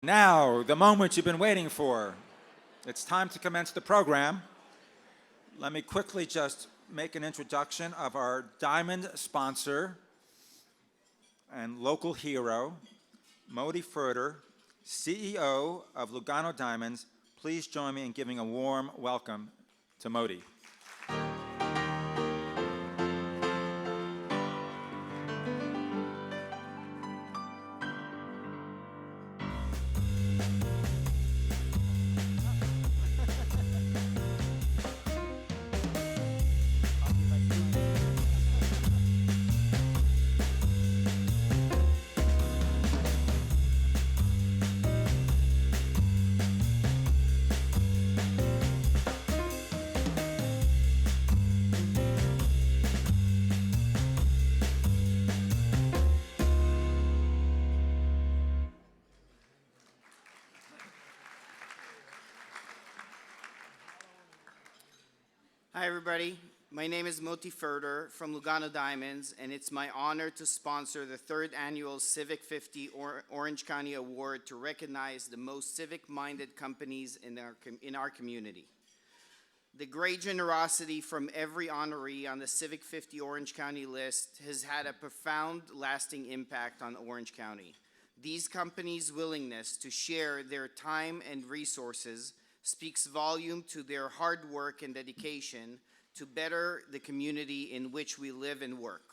Now, the moment you've been waiting for. It's time to commence the program. Let me quickly just make an introduction of our diamond sponsor and local hero, Modi Furter, CEO of Lugano Diamonds. Please join me in giving a warm welcome to Modi. Hi everybody, my name is Moti Furter from Lugano Diamonds, and it's my honor to sponsor the third annual Civic 50 Orange County Award to recognize the most civic-minded companies in our community. The great generosity from every honoree on the Civic 50 Orange County list has had a profound, lasting impact on Orange County. These companies' willingness to share their time and resources speaks volume to their hard work and dedication to better the community in which we live and work.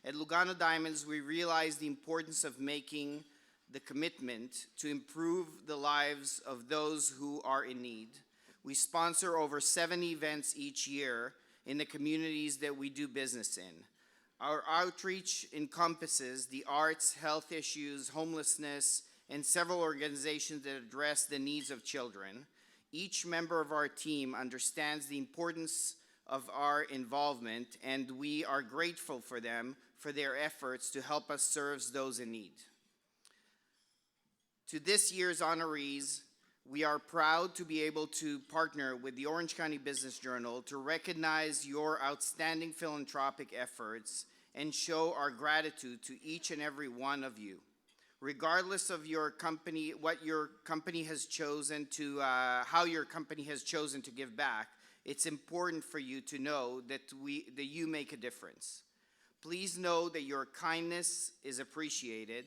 At Lugano Diamonds, we realize the importance of making the commitment to improve the lives of those who are in need. We sponsor over 7 events each year in the communities that we do business in. Our outreach encompasses the arts, health issues, homelessness, and several organizations that address the needs of children. Each member of our team understands the importance of our involvement, and we are grateful for them for their efforts to help us serve those in need. To this year's honorees, we are proud to be able to partner with the Orange County Business Journal to recognize your outstanding philanthropic efforts and show our gratitude to each and every one of you. Regardless of your company, what your company has chosen to, how your company has chosen to give back, it's important for you to know that you make a difference. Please know that your kindness is appreciated,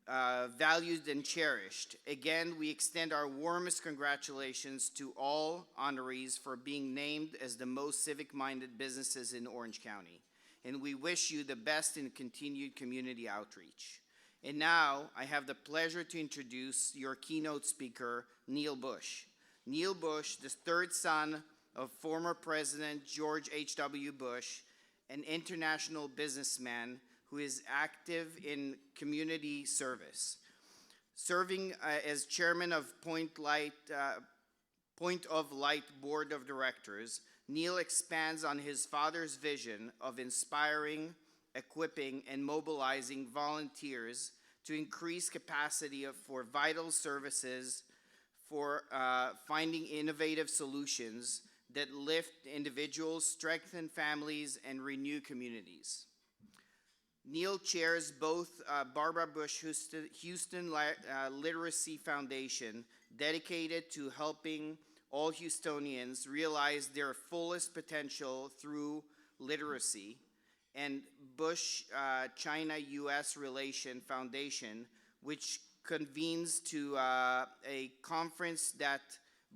valued and cherished. Again, we extend our warmest congratulations to all honorees for being named as the most civic-minded businesses in Orange County. And we wish you the best in continued community outreach. And now, I have the pleasure to introduce your keynote speaker, Neil Bush. Neil Bush, the third son of former President George H.W. Bush, an international businessman who is active in community service. Serving as chairman of Point of Light Board of Directors, Neil expands on his father's vision of inspiring, equipping, and mobilizing volunteers to increase capacity for vital services, for finding innovative solutions that lift individuals, strengthen families, and renew communities. Neil chairs both Barbara Bush Houston Literacy Foundation, dedicated to helping all Houstonians realize their fullest potential through literacy, and Bush China-U.S. Relation Foundation, which convenes to a conference that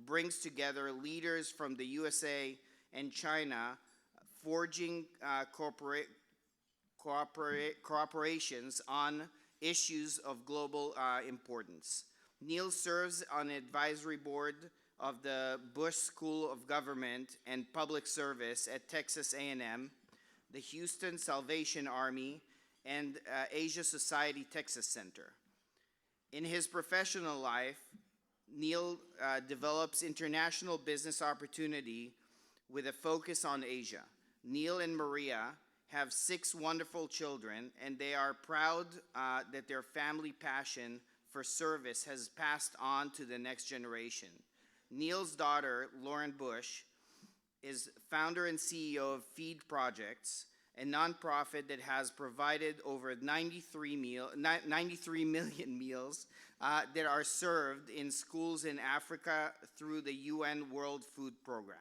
brings together leaders from the USA and China, forging cooperations on issues of global importance. Neil serves on an advisory board of the Bush School of Government and Public Service at Texas A&M, the Houston Salvation Army, and Asia Society Texas Center. In his professional life, Neil develops international business opportunity with a focus on Asia. Neil and Maria have 6 wonderful children, and they are proud that their family passion for service has passed on to the next generation. Neil's daughter, Lauren Bush, is founder and CEO of Feed Projects, a nonprofit that has provided over 93 million meals that are served in schools in Africa through the UN World Food Program.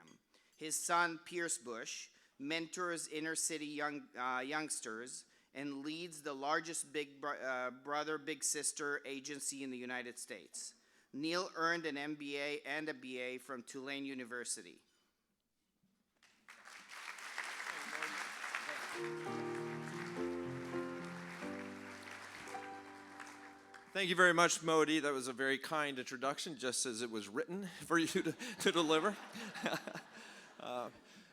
His son, Pierce Bush, mentors inner city youngsters and leads the largest Big Brother, Big Sister agency in the United States. Neil earned an MBA and a BA from Tulane University. Thank you very much, Modi. That was a very kind introduction, just as it was written for you to deliver.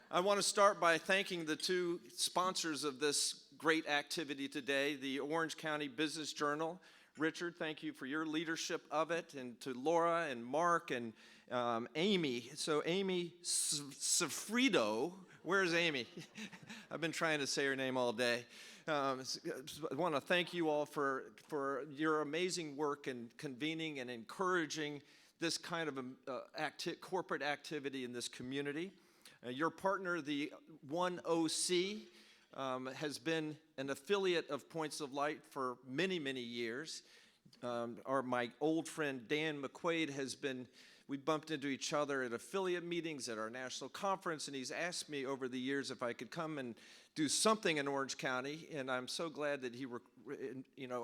I want to start by thanking the two sponsors of this great activity today, the Orange County Business Journal. Richard, thank you for your leadership of it, and to Laura and Mark and Amy. So Amy Sifrido, where's Amy? I've been trying to say her name all day. I want to thank you all for your amazing work in convening and encouraging this kind of corporate activity in this community. Your partner, the OneOC, has been an affiliate of Points of Light for many, many years. My old friend Dan McQuaid we bumped into each other at affiliate meetings at our national conference, and he's asked me over the years if I could come and do something in Orange County, and I'm so glad that he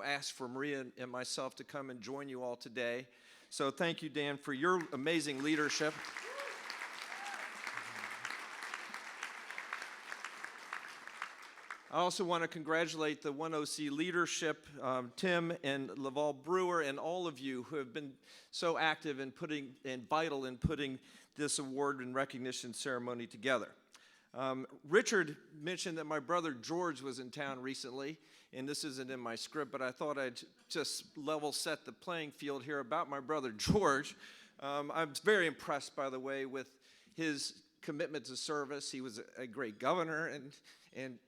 asked for Maria and myself to come and join you all today. So thank you, Dan, for your amazing leadership. I also want to congratulate the OneOC leadership, Tim and Laval Brewer, and all of you who have been so active and vital in putting this award and recognition ceremony together. Richard mentioned that my brother George was in town recently, and this isn't in my script, but I thought I'd just level set the playing field here about my brother George. I'm very impressed, by the way, with his commitment to service. He was a great governor, and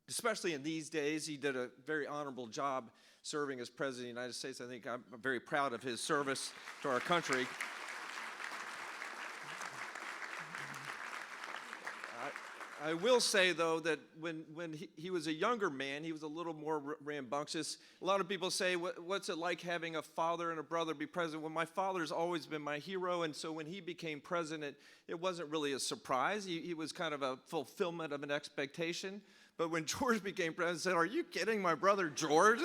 especially in these days, he did a very honorable job serving as President of the United States. I think I'm very proud of his service to our country. I will say, though, that when he was a younger man, he was a little more rambunctious. A lot of people say, what's it like having a father and a brother be president? Well, my father's always been my hero, and so when he became president, it wasn't really a surprise. He was kind of a fulfillment of an expectation. But when George became president, I said, are you kidding? My brother George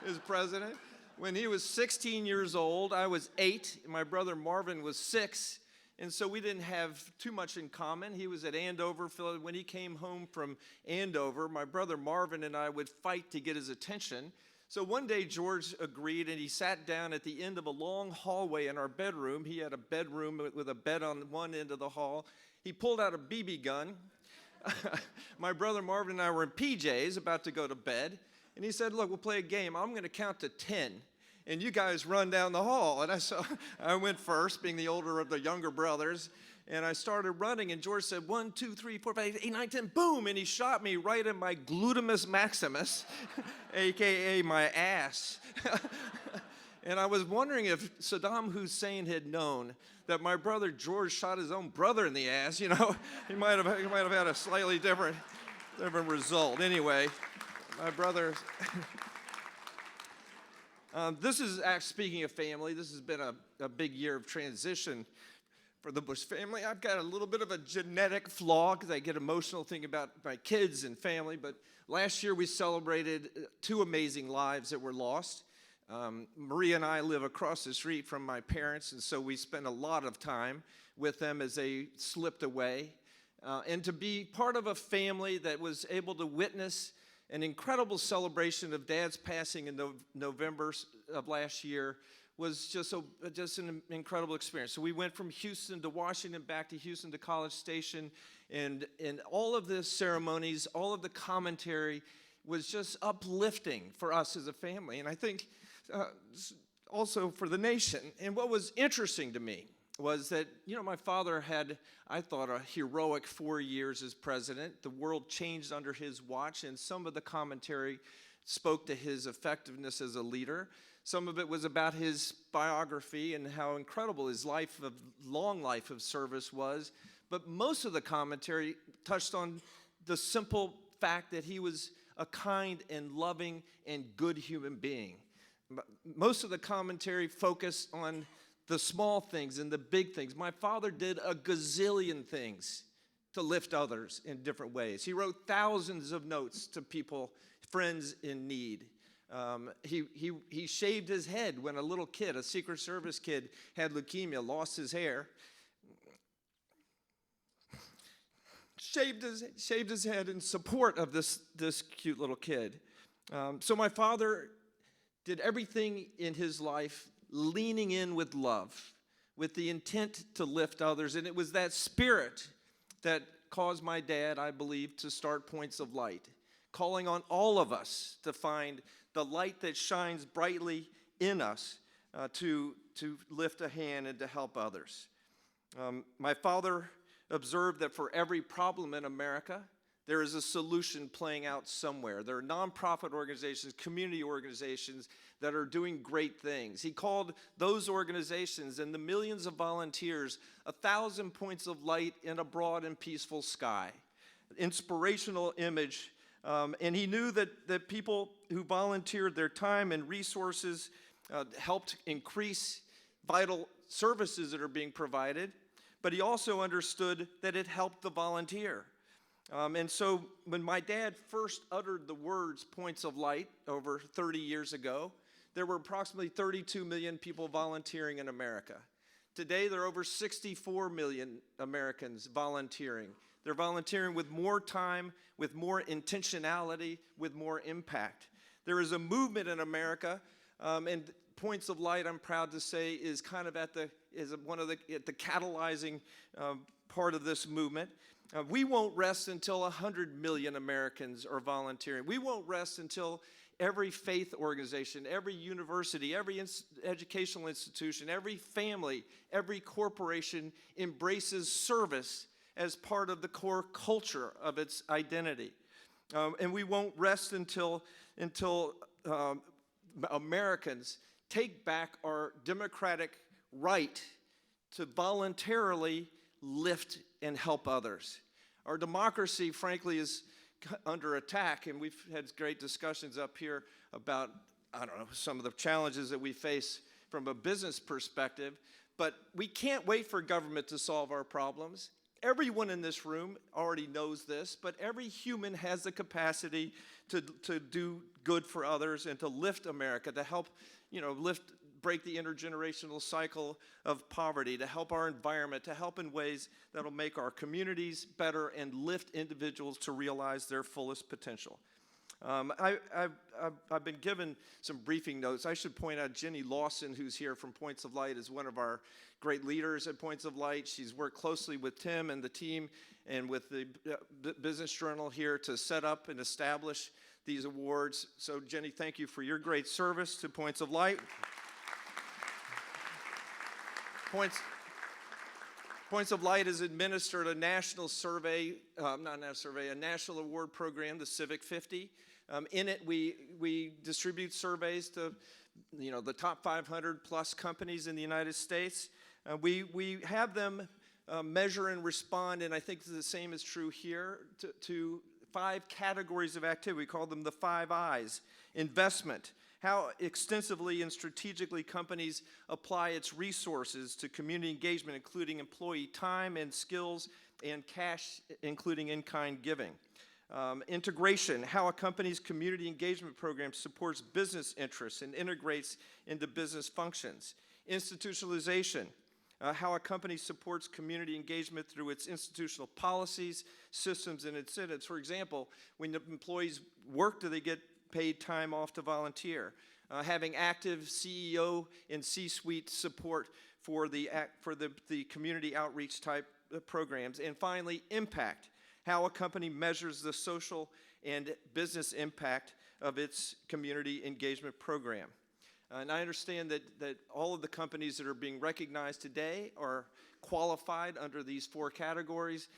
is president? When he was 16 years old, I was 8, and my brother Marvin was 6. And so we didn't have too much in common. He was at Andover. When he came home from Andover, my brother Marvin and I would fight to get his attention. So one day George agreed, and he sat down at the end of a long hallway in our bedroom. He had a bedroom with a bed on one end of the hall. He pulled out a BB gun. My brother Marvin and I were in PJs about to go to bed. And he said, look, we'll play a game. I'm going to count to 10. And you guys run down the hall. And I went first, being the older of the younger brothers, and I started running, and George said, 1, 2, 3, 4, 5, 8, 9, 10, boom, and he shot me right in my glutamus maximus, AKA my ass. And I was wondering if Saddam Hussein had known that my brother George shot his own brother in the ass, he might have had a slightly different result. Anyway, my brother... speaking of family, this has been a big year of transition for the Bush family. I've got a little bit of a genetic flaw because I get emotional thinking about my kids and family, but last year we celebrated 2 amazing lives that were lost. Maria and I live across the street from my parents, and so we spent a lot of time with them as they slipped away. And to be part of a family that was able to witness an incredible celebration of Dad's passing in November of last year was just an incredible experience. So we went from Houston to Washington, back to Houston to College Station, and all of the ceremonies, all of the commentary was just uplifting for us as a family, and I think also for the nation. And what was interesting to me was that, my father had, I thought, a heroic 4 years as president. The world changed under his watch, and some of the commentary spoke to his effectiveness as a leader. Some of it was about his biography and how incredible his long life of service was. But most of the commentary touched on the simple fact that he was a kind and loving and good human being. Most of the commentary focused on the small things and the big things. My father did a gazillion things to lift others in different ways. He wrote thousands of notes to people, friends in need. He shaved his head when a little kid, a Secret Service kid, had leukemia, lost his hair. Shaved his head in support of this cute little kid. So my father did everything in his life leaning in with love, with the intent to lift others. And it was that spirit that caused my dad, I believe, to start Points of Light, calling on all of us to find the light that shines brightly in us to lift a hand and to help others. My father observed that for every problem in America, there is a solution playing out somewhere. There are nonprofit organizations, community organizations that are doing great things. He called those organizations and the millions of volunteers 1,000 points of light in a broad and peaceful sky. Inspirational image. And he knew that people who volunteered their time and resources helped increase vital services that are being provided, but he also understood that it helped the volunteer. And so when my dad first uttered the words Points of Light over 30 years ago, there were approximately 32 million people volunteering in America. Today, there are over 64 million Americans volunteering. They're volunteering with more time, with more intentionality, with more impact. There is a movement in America, and Points of Light, I'm proud to say, is kind of at the catalyzing part of this movement. We won't rest until 100 million Americans are volunteering. We won't rest until every faith organization, every university, every educational institution, every family, every corporation embraces service as part of the core culture of its identity. And we won't rest until Americans take back our democratic right to voluntarily lift and help others. Our democracy, frankly, is under attack, and we've had great discussions up here about, some of the challenges that we face from a business perspective, but we can't wait for government to solve our problems. Everyone in this room already knows this, but every human has the capacity to do good for others and to lift America, to help, break the intergenerational cycle of poverty, to help our environment, to help in ways that will make our communities better and lift individuals to realize their fullest potential. I've been given some briefing notes. I should point out Jenny Lawson, who's here from Points of Light, is one of our great leaders at Points of Light. She's worked closely with Tim and the team and with the Business Journal here to set up and establish these awards. So Jenny, thank you for your great service to Points of Light. Points of Light has administered a national survey, a national award program, the Civic 50. In it, we distribute surveys to, the top 500 plus companies in the United States. We have them measure and respond, and I think the same is true here, to 5 categories of activity. We call them the 5 I's. Investment. How extensively and strategically companies apply its resources to community engagement, including employee time and skills, and cash, including in-kind giving. Integration, how a company's community engagement program supports business interests and integrates into business functions. Institutionalization, how a company supports community engagement through its institutional policies, systems, and incentives. For example, when the employees work, do they get paid time off to volunteer? Having active CEO and C-suite support for the community outreach type programs. And finally, impact, how a company measures the social and business impact of its community engagement program. And I understand that all of the companies that are being recognized today are qualified under these 4 categories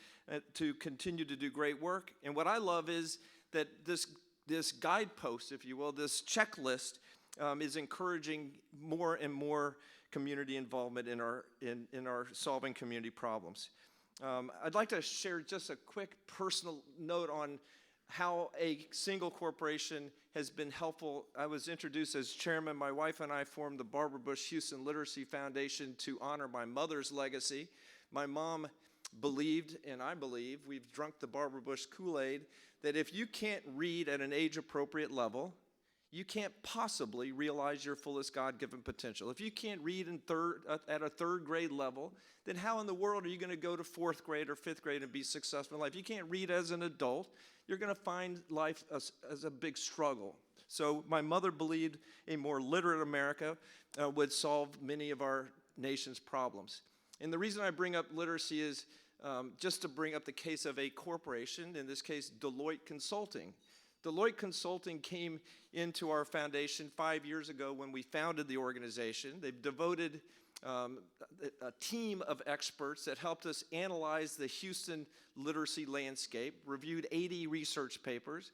to continue to do great work. And what I love is that this guidepost, if you will, this checklist is encouraging more and more community involvement in our solving community problems. I'd like to share just a quick personal note on how a single corporation has been helpful. I was introduced as chairman. My wife and I formed the Barbara Bush Houston Literacy Foundation to honor my mother's legacy. My mom believed, and I believe, we've drunk the Barbara Bush Kool-Aid, that if you can't read at an age-appropriate level, you can't possibly realize your fullest God-given potential. If you can't read at a third grade level, then how in the world are you going to go to fourth grade or fifth grade and be successful in life? You can't read as an adult. You're going to find life as a big struggle. So my mother believed a more literate America would solve many of our nation's problems. And the reason I bring up literacy is just to bring up the case of a corporation, in this case, Deloitte Consulting. Deloitte Consulting came into our foundation 5 years ago when we founded the organization. They've devoted a team of experts that helped us analyze the Houston literacy landscape, reviewed 80 research papers.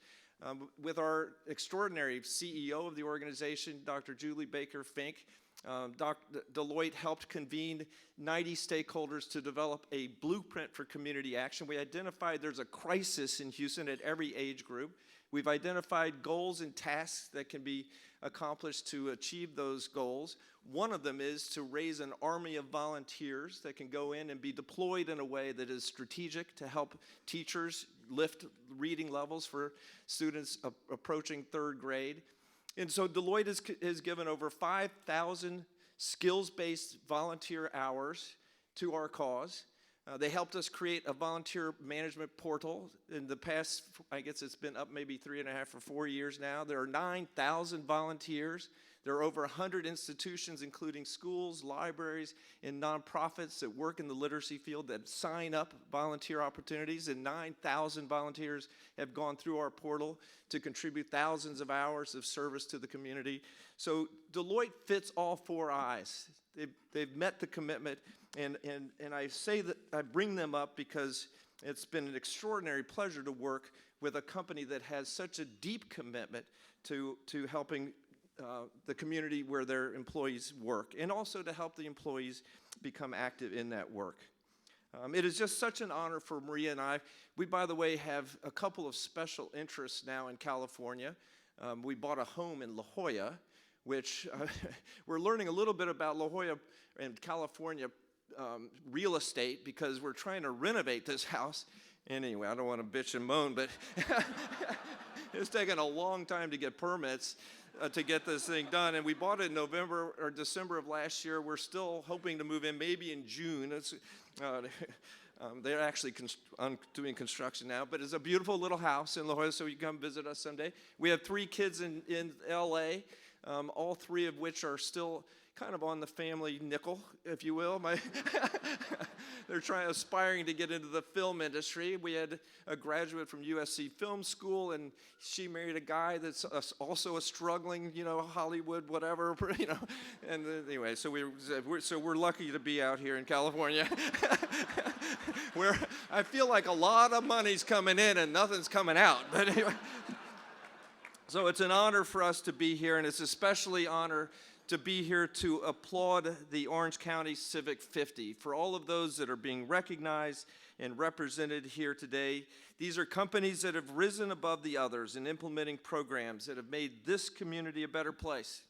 With our extraordinary CEO of the organization, Dr. Julie Baker Fink, Deloitte helped convene 90 stakeholders to develop a blueprint for community action. We identified there's a crisis in Houston at every age group. We've identified goals and tasks that can be accomplished to achieve those goals. One of them is to raise an army of volunteers that can go in and be deployed in a way that is strategic to help teachers lift reading levels for students approaching third grade. And so Deloitte has given over 5,000 skills-based volunteer hours to our cause. They helped us create a volunteer management portal. In the past, I guess it's been up maybe 3.5 or 4 years now. There are 9,000 volunteers. There are over 100 institutions, including schools, libraries, and nonprofits that work in the literacy field that sign up volunteer opportunities, and 9,000 volunteers have gone through our portal to contribute thousands of hours of service to the community. So Deloitte fits all 4 eyes. They've met the commitment, and I say that I bring them up because it's been an extraordinary pleasure to work with a company that has such a deep commitment to helping the community where their employees work, and also to help the employees become active in that work. It is just such an honor for Maria and I. We, by the way, have a couple of special interests now in California. We bought a home in La Jolla, which we're learning a little bit about La Jolla and California real estate because we're trying to renovate this house. Anyway, I don't want to bitch and moan, but it's taken a long time to get permits to get this thing done. And we bought it in November or December of last year. We're still hoping to move in maybe in June. They're actually doing construction now, but it's a beautiful little house in La Jolla, so you can come visit us someday. We have 3 kids in L.A., all 3 of which are still kind of on the family nickel, if you will. They're aspiring to get into the film industry. We had a graduate from USC Film School, and she married a guy that's also a struggling, Hollywood, whatever, And anyway, so we're lucky to be out here in California, where I feel like a lot of money's coming in and nothing's coming out. But anyway, so it's an honor for us to be here, and it's especially an honor to be here to applaud the Orange County Civic 50. For all of those that are being recognized and represented here today, these are companies that have risen above the others in implementing programs that have made this community a better place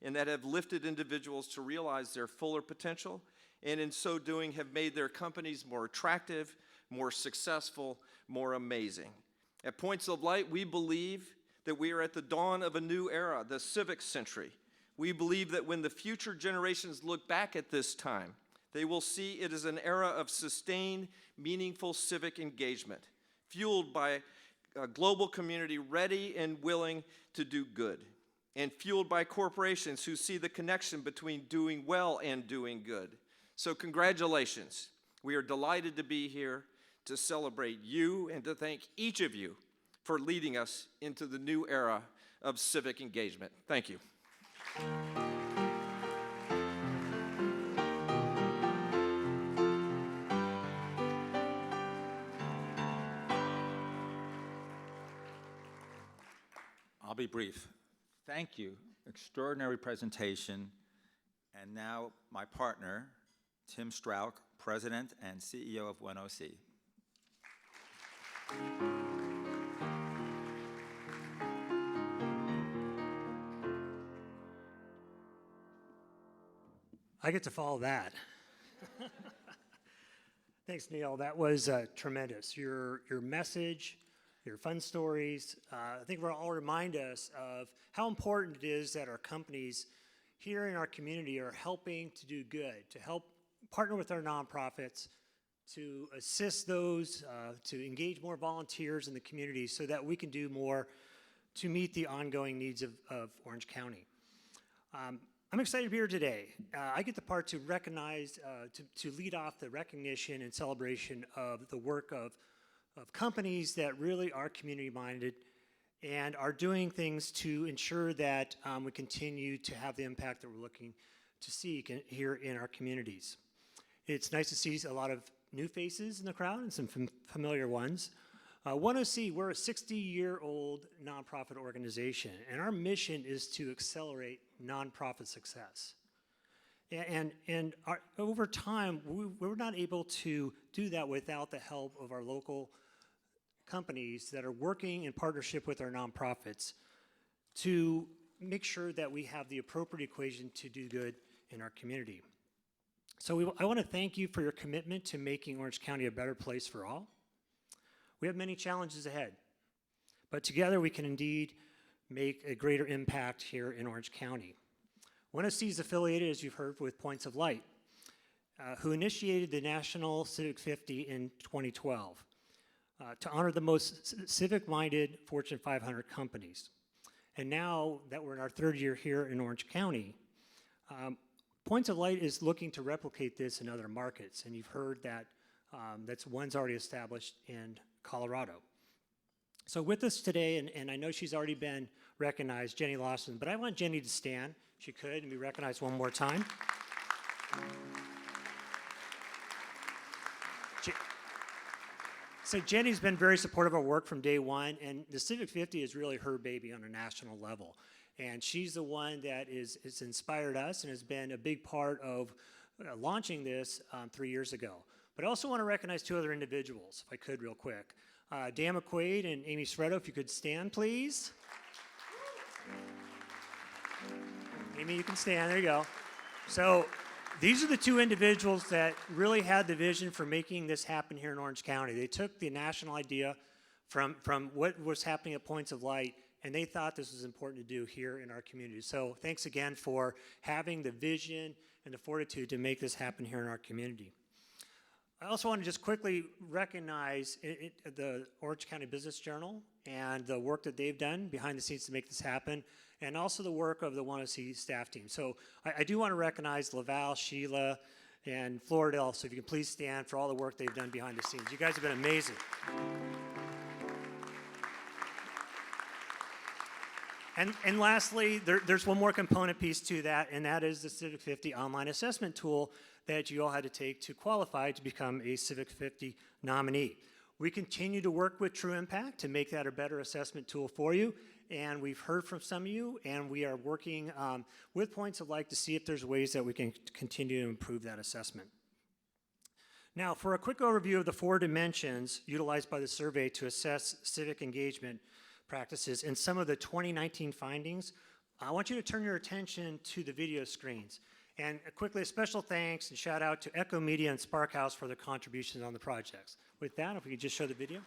and that have lifted individuals to realize their fuller potential, and in so doing have made their companies more attractive, more successful, more amazing. At Points of Light, we believe that we are at the dawn of a new era, the civic century. We believe that when the future generations look back at this time, they will see it as an era of sustained, meaningful civic engagement, fueled by a global community ready and willing to do good, and fueled by corporations who see the connection between doing well and doing good. So congratulations. We are delighted to be here to celebrate you and to thank each of you for leading us into the new era of civic engagement. Thank you. I'll be brief. Thank you. Extraordinary presentation. And now my partner, Tim Strauch, President and CEO of OneOC. I get to follow that. Thanks, Neil. That was tremendous. Your message, your fun stories, I think will all remind us of how important it is that our companies here in our community are helping to do good, to help partner with our nonprofits, to assist those, to engage more volunteers in the community so that we can do more to meet the ongoing needs of Orange County. I'm excited to be here today. I get the part to recognize, to lead off the recognition and celebration of the work of companies that really are community-minded and are doing things to ensure that we continue to have the impact that we're looking to see here in our communities. It's nice to see a lot of new faces in the crowd and some familiar ones. OneOC, we're a 60-year-old nonprofit organization, and our mission is to accelerate nonprofit success. Over time, we're not able to do that without the help of our local companies that are working in partnership with our nonprofits to make sure that we have the appropriate equation to do good in our community. So I want to thank you for your commitment to making Orange County a better place for all. We have many challenges ahead, but together we can indeed make a greater impact here in Orange County. OneOC is affiliated, as you've heard, with Points of Light, who initiated the National Civic 50 in 2012 to honor the most civic-minded Fortune 500 companies. And now that we're in our third year here in Orange County, Points of Light is looking to replicate this in other markets, and you've heard that that's one's already established in Colorado. So with us today, and I know she's already been recognized, Jenny Lawson, but I want Jenny to stand, if she could, and be recognized one more time. So Jenny's been very supportive of our work from day one, and the Civic 50 is really her baby on a national level. And she's the one that has inspired us and has been a big part of launching this 3 years ago. But I also want to recognize two other individuals, if I could real quick. Dan McQuaid and Amy Sreddo, if you could stand, please. Amy, you can stand, there you go. So these are the two individuals that really had the vision for making this happen here in Orange County. They took the national idea from what was happening at Points of Light, and they thought this was important to do here in our community. So thanks again for having the vision and the fortitude to make this happen here in our community. I also want to just quickly recognize the Orange County Business Journal and the work that they've done behind the scenes to make this happen, and also the work of the OneOC staff team. So I do want to recognize Laval, Sheila, and Floridel, so if you can please stand for all the work they've done behind the scenes. You guys have been amazing. And lastly, there's one more component piece to that, and that is the Civic 50 online assessment tool that you all had to take to qualify to become a Civic 50 nominee. We continue to work with True Impact to make that a better assessment tool for you, and we've heard from some of you, and we are working with Points of Light to see if there's ways that we can continue to improve that assessment. Now, for a quick overview of the 4 dimensions utilized by the survey to assess civic engagement practices and some of the 2019 findings, I want you to turn your attention to the video screens. And quickly, a special thanks and shout out to Echo Media and Spark House for their contributions on the projects. With that, if we could just show the video.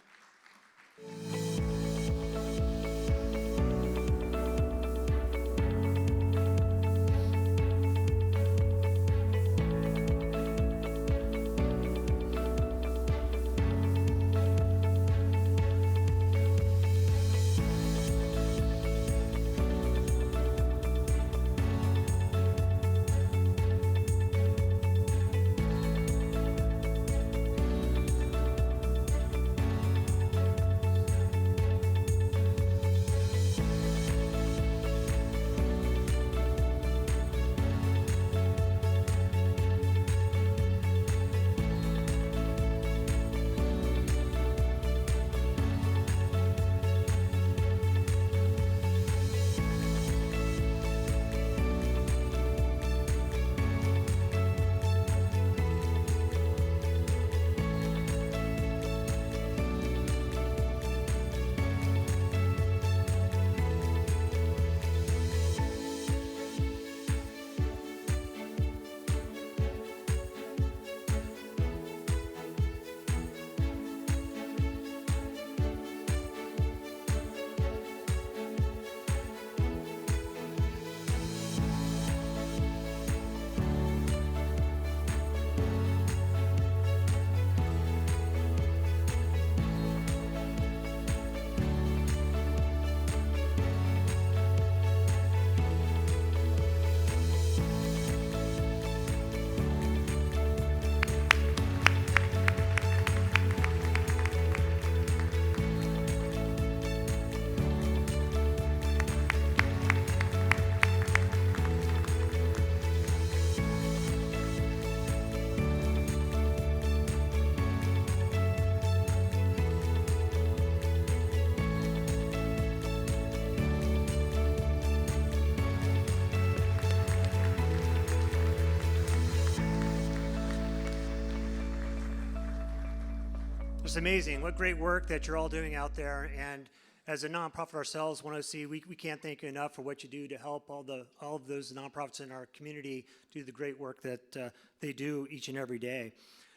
Just amazing. What great work that you're all doing out there. And as a nonprofit ourselves, OneOC, we can't thank you enough for what you do to help all of those nonprofits in our community do the great work that they do each and every day.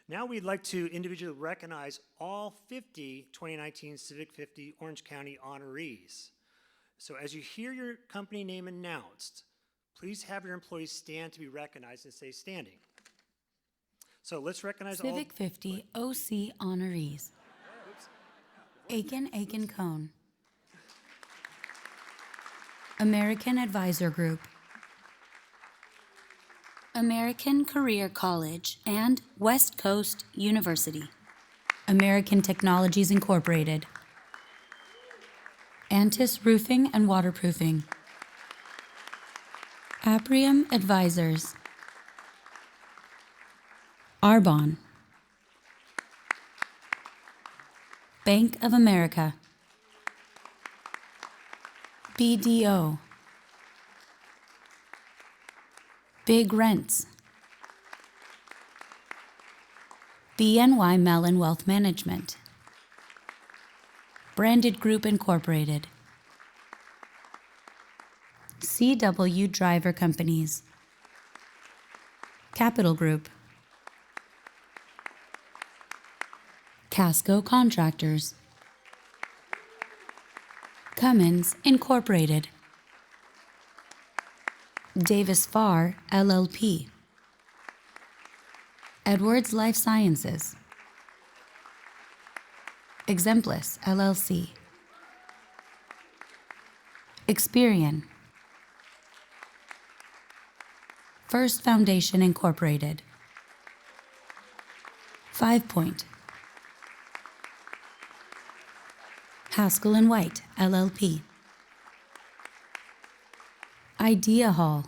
Now we'd like to individually recognize all 50 2019 Civic 50 Orange County honorees. So as you hear your company name announced, please have your employees stand to be recognized and stay standing. So let's recognize Civic 50 OC honorees. Aiken Cone. American Advisor Group. American Career College and West Coast University. American Technologies Incorporated. Antis Roofing and Waterproofing. Aprium Advisors. Arbonne. Bank of America. BDO. Big Rents. BNY Mellon Wealth Management. Branded Group Incorporated. CW Driver Companies. Capital Group. Casco Contractors. Cummins Incorporated. Davis Farr LLP. Edwards Life Sciences. Exemplus LLC. Experian. First Foundation Incorporated. 5 Point. Haskell & White, LLP. Idea Hall.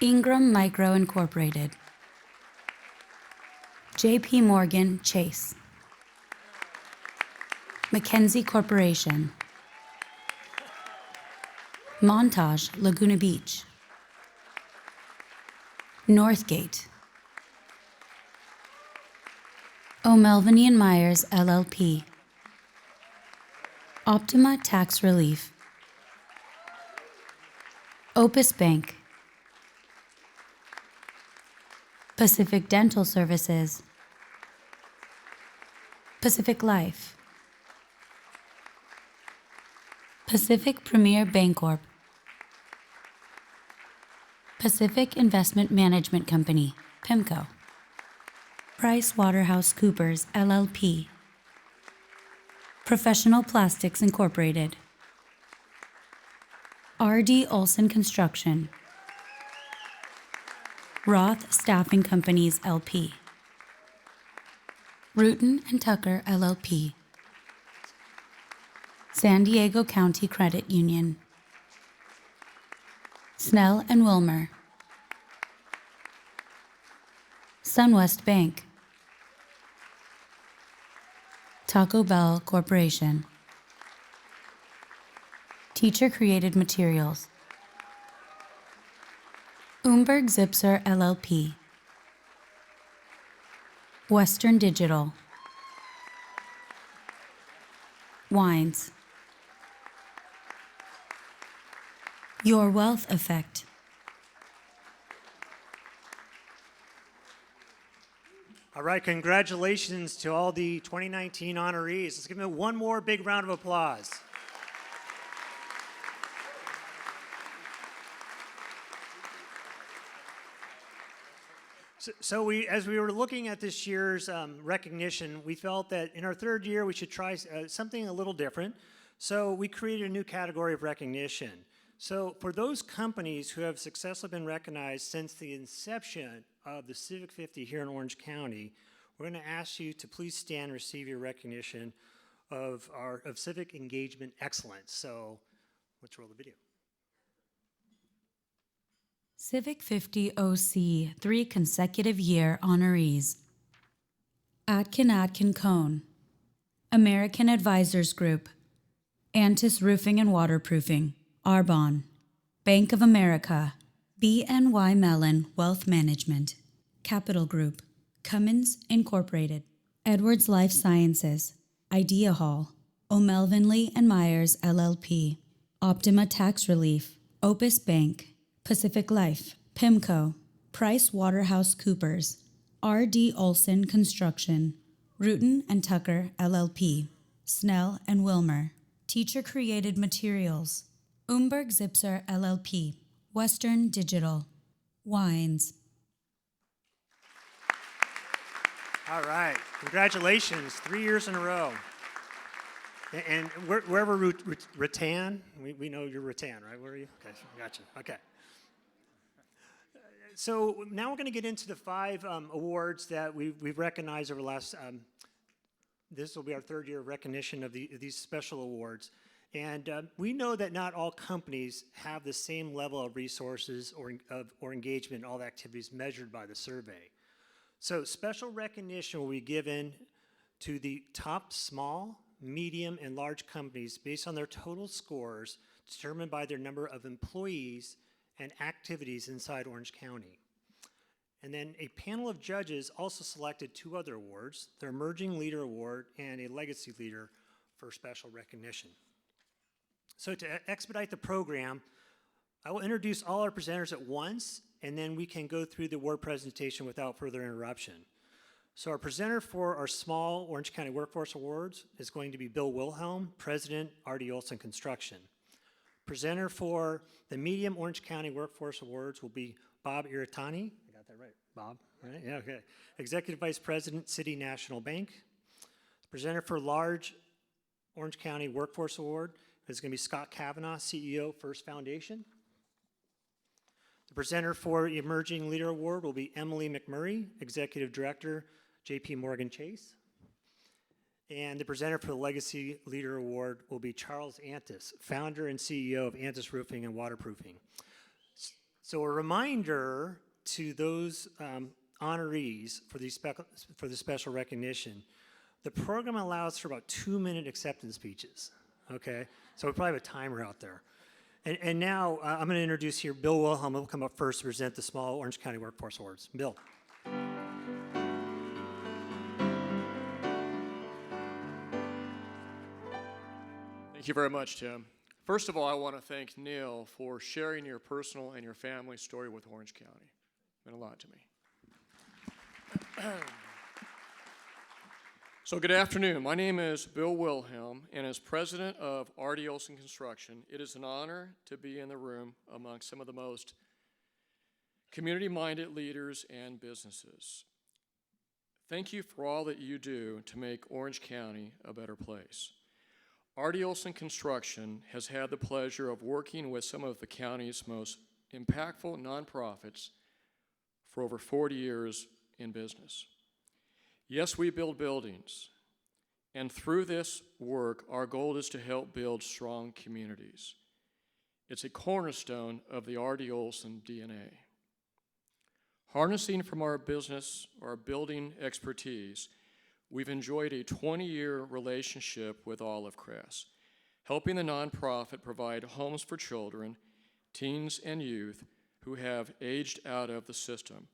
Ingram Micro Incorporated. J.P. Morgan Chase. McKinsey Corporation. Montage Laguna Beach. Northgate. O'Melveny and Myers, LLP. Optima Tax Relief. Opus Bank. Pacific Dental Services. Pacific Life. Pacific Premier Bancorp. Pacific Investment Management Company, PIMCO. PricewaterhouseCoopers, LLP. Professional Plastics Incorporated. R.D. Olson Construction. Roth Staffing Companies, LP. Rutan and Tucker, LLP. San Diego County Credit Union. Snell and Wilmer. SunWest Bank. Taco Bell Corporation. Teacher Created Materials. Umberg Zipser LLP. Western Digital. Wines. Your Wealth Effect. All right, congratulations to all the 2019 honorees. Let's give them one more big round of applause. So as we were looking at this year's recognition, we felt that in our third year we should try something a little different. So we created a new category of recognition. So for those companies who have successfully been recognized since the inception of the Civic 50 here in Orange County, we're going to ask you to please stand and receive your recognition of civic engagement excellence. So let's roll the video. Civic 50 OC 3 consecutive year honorees. Atkin Cone. American Advisors Group. Antis Roofing and Waterproofing. Arbonne. Bank of America. BNY Mellon Wealth Management. Capital Group. Cummins Incorporated, Edwards Life Sciences, Idea Hall, O'Melvin Lee and Myers LLP, Optima Tax Relief, Opus Bank, Pacific Life, PIMCO, Price Waterhouse Coopers, R.D. Olson Construction, Rutan and Tucker LLP, Snell and Wilmer, Teacher Created Materials, Umberg Zipser LLP, Western Digital, Wines. All right, congratulations, 3 years in a row. And wherever Rattan, we know you're Rattan, right? Where are you? Okay, gotcha, okay. So now we're going to get into the 5 awards that we've recognized over the last, this will be our 3rd year of recognition of these special awards. And we know that not all companies have the same level of resources or engagement in all the activities measured by the survey. So special recognition will be given to the top small, medium, and large companies based on their total scores determined by their number of employees and activities inside Orange County. And then a panel of judges also selected 2 other awards, the Emerging Leader Award and a Legacy Leader for special recognition. So to expedite the program, I will introduce all our presenters at once, and then we can go through the award presentation without further interruption. So our presenter for our Small Orange County Workforce Awards is going to be Bill Wilhelm, President, R.D. Olson Construction. Presenter for the Medium Orange County Workforce Awards will be Bob Iritani. I got that right, Bob, right? Yeah, okay. Executive Vice President, City National Bank. Presenter for Large Orange County Workforce Award is going to be Scott Kavanaugh, CEO, First Foundation. The presenter for the Emerging Leader Award will be Emily McMurray, Executive Director, JP Morgan Chase. And the presenter for the Legacy Leader Award will be Charles Antis, founder and CEO of Antis Roofing and Waterproofing. So a reminder to those honorees for the special recognition, the program allows for about 2-minute acceptance speeches, okay? So we probably have a timer out there. And now I'm going to introduce here Bill Wilhelm, who will come up first to present the Small Orange County Workforce Awards. Bill. Thank you very much, Tim. First of all, I want to thank Neil for sharing your personal and your family story with Orange County. It meant a lot to me. So good afternoon. My name is Bill Wilhelm, and as president of R.D. Olson Construction, it is an honor to be in the room among some of the most community-minded leaders and businesses. Thank you for all that you do to make Orange County a better place. R.D. Olson Construction has had the pleasure of working with some of the county's most impactful nonprofits for over 40 years in business. Yes, we build buildings, and through this work, our goal is to help build strong communities. It's a cornerstone of the R.D. Olson DNA. Harnessing from our business, our building expertise, we've enjoyed a 20-year relationship with Olive Crest, helping the nonprofit provide homes for children, teens, and youth who have aged out of the system.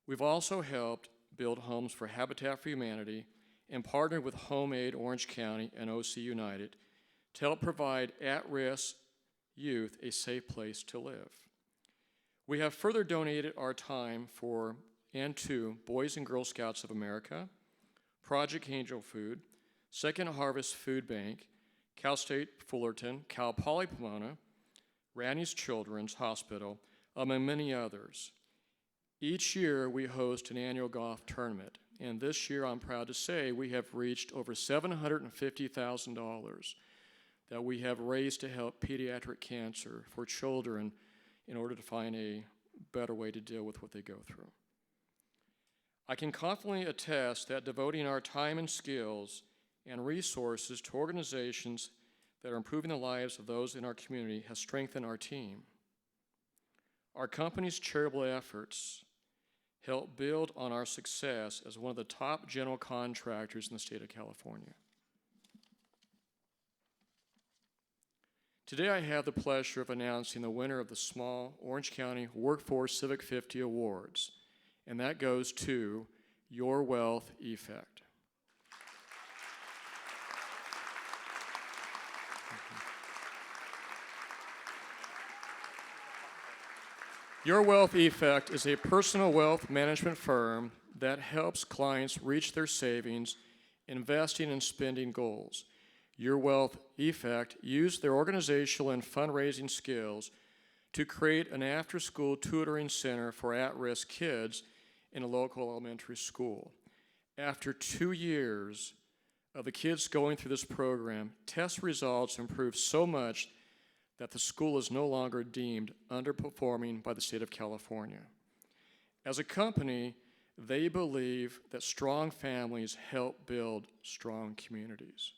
We've also helped build homes for Habitat for Humanity and partnered with Home Aid Orange County and OC United to help provide at-risk youth a safe place to live. We have further donated our time for and to Boys and Girl Scouts of America, Project Angel Food, Second Harvest Food Bank, Cal State Fullerton, Cal Poly Pomona, Randy's Children's Hospital, among many others. Each year we host an annual golf tournament, and this year I'm proud to say we have reached over $750,000 that we have raised to help pediatric cancer for children in order to find a better way to deal with what they go through. I can confidently attest that devoting our time and skills and resources to organizations that are improving the lives of those in our community has strengthened our team. Our company's charitable efforts help build on our success as one of the top general contractors in the state of California. Today I have the pleasure of announcing the winner of the Small Orange County Workforce Civic 50 Awards, and that goes to Your Wealth Effect. Your Wealth Effect is a personal wealth management firm that helps clients reach their savings, investing, and spending goals. Your Wealth Effect used their organizational and fundraising skills to create an after-school tutoring center for at-risk kids in a local elementary school. After 2 years of the kids going through this program, test results improved so much that the school is no longer deemed underperforming by the state of California. As a company, they believe that strong families help build strong communities.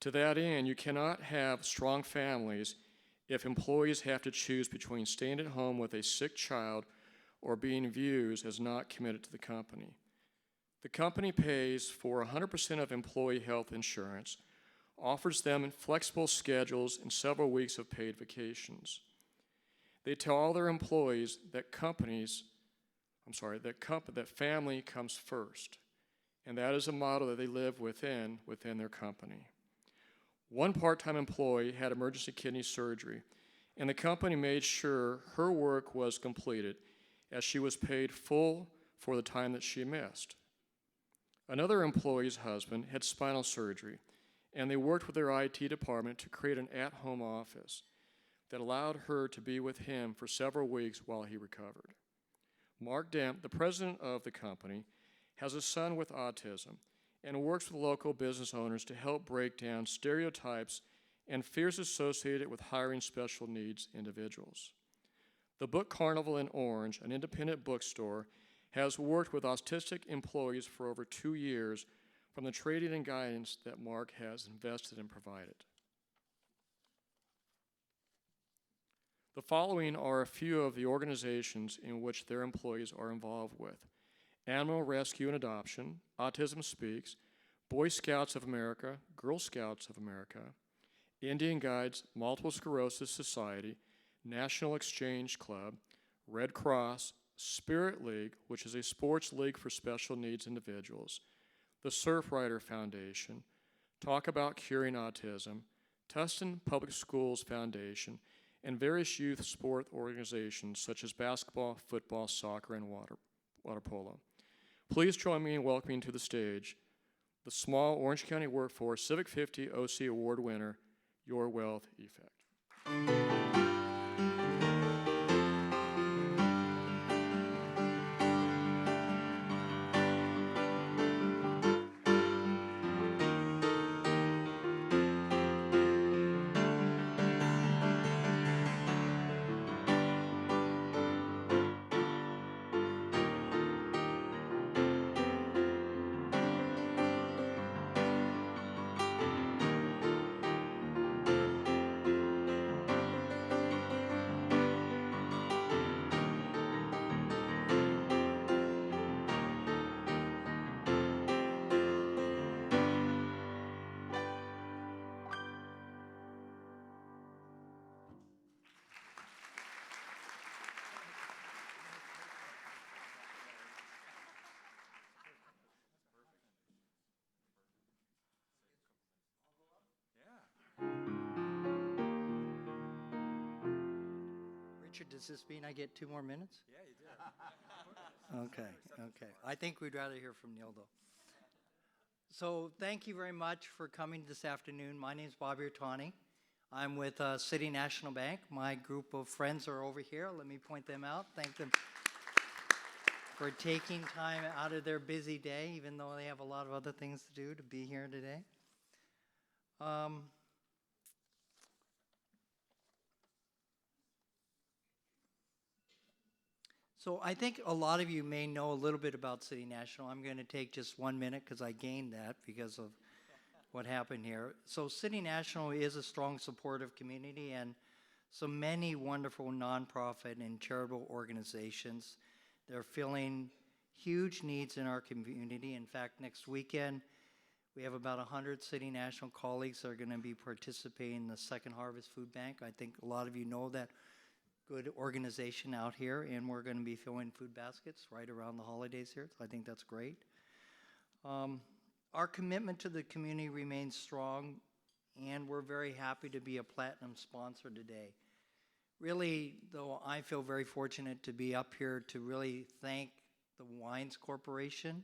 To that end, you cannot have strong families if employees have to choose between staying at home with a sick child or being viewed as not committed to the company. The company pays for 100% of employee health insurance, offers them flexible schedules and several weeks of paid vacations. They tell all their employees that that family comes first, and that is a model that they live within their company. One part-time employee had emergency kidney surgery, and the company made sure her work was completed as she was paid full for the time that she missed. Another employee's husband had spinal surgery, and they worked with their IT department to create an at-home office that allowed her to be with him for several weeks while he recovered. Mark Dent, the president of the company, has a son with autism and works with local business owners to help break down stereotypes and fears associated with hiring special needs individuals. The Book Carnival in Orange, an independent bookstore, has worked with autistic employees for over 2 years from the training and guidance that Mark has invested and provided. The following are a few of the organizations in which their employees are involved with: Animal Rescue and Adoption, Autism Speaks, Boy Scouts of America, Girl Scouts of America, Indian Guides, Multiple Sclerosis Society, National Exchange Club, Red Cross, Spirit League, which is a sports league for special needs individuals, the Surfrider Foundation, Talk About Curing Autism, Tustin Public Schools Foundation, and various youth sport organizations such as basketball, football, soccer, and water polo. Please join me in welcoming to the stage the Small Orange County Workforce Civic 50 OC Award winner, Your Wealth Effect. Richard, does this mean I get 2 more minutes? Yeah, you did. Okay. I think we'd rather hear from Neil, though. So thank you very much for coming this afternoon. My name is Bobby Ortani. I'm with City National Bank. My group of friends are over here. Let me point them out. Thank them for taking time out of their busy day, even though they have a lot of other things to do, to be here today. So I think a lot of you may know a little bit about City National. I'm going to take just 1 minute because I gained that because of what happened here. So City National is a strong supportive community and so many wonderful nonprofit and charitable organizations. They're filling huge needs in our community. In fact, next weekend, we have about 100 City National colleagues that are going to be participating in the Second Harvest Food Bank. I think a lot of you know that good organization out here, and we're going to be filling food baskets right around the holidays here. So I think that's great. Our commitment to the community remains strong, and we're very happy to be a platinum sponsor today. Really, though, I feel very fortunate to be up here to really thank the Wines Corporation.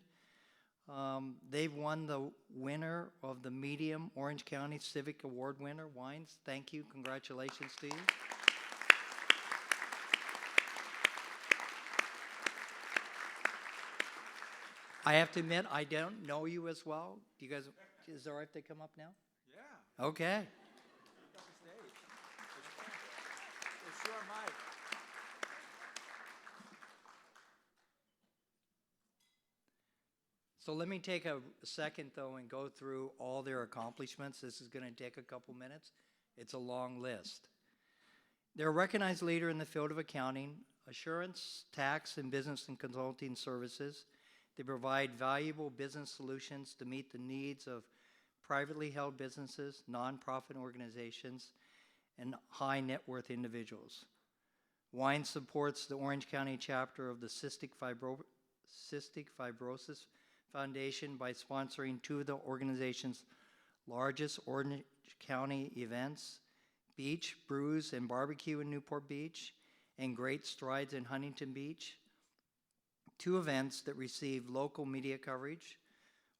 They've won the winner of the Medium Orange County Civic Award winner, Wines. Thank you. Congratulations to you. I have to admit, I don't know you as well. Do you guys, is it all right if they come up now? Yeah. Okay. Up the stage. It's your mic. So let me take a second, though, and go through all their accomplishments. This is going to take a couple minutes. It's a long list. They're a recognized leader in the field of accounting, assurance, tax, and business and consulting services. They provide valuable business solutions to meet the needs of privately held businesses, nonprofit organizations, and high net worth individuals. Wine supports the Orange County chapter of the Cystic Fibrosis Foundation by sponsoring two of the organization's largest Orange County events, Beach, Brews, and Barbecue in Newport Beach, and Great Strides in Huntington Beach. Two events that receive local media coverage.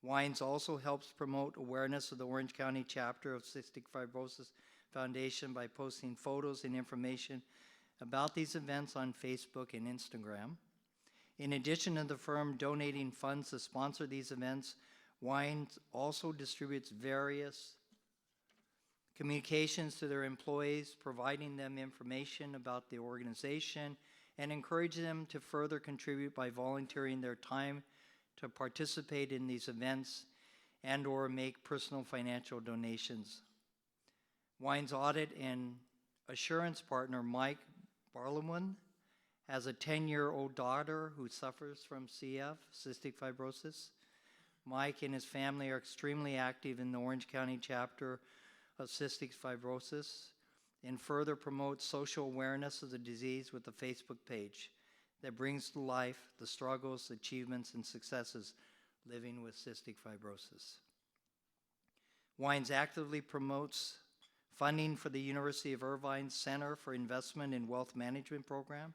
Wines also helps promote awareness of the Orange County chapter of Cystic Fibrosis Foundation by posting photos and information about these events on Facebook and Instagram. In addition to the firm donating funds to sponsor these events, Wines also distributes various communications to their employees, providing them information about the organization and encouraging them to further contribute by volunteering their time to participate in these events and or make personal financial donations. Wines audit and assurance partner Mike Barlowman has a 10-year-old daughter who suffers from CF, cystic fibrosis. Mike and his family are extremely active in the Orange County chapter of cystic fibrosis and further promotes social awareness of the disease with a Facebook page that brings to life the struggles, achievements, and successes living with cystic fibrosis. Wines actively promotes funding for the University of Irvine Center for Investment in Wealth Management program.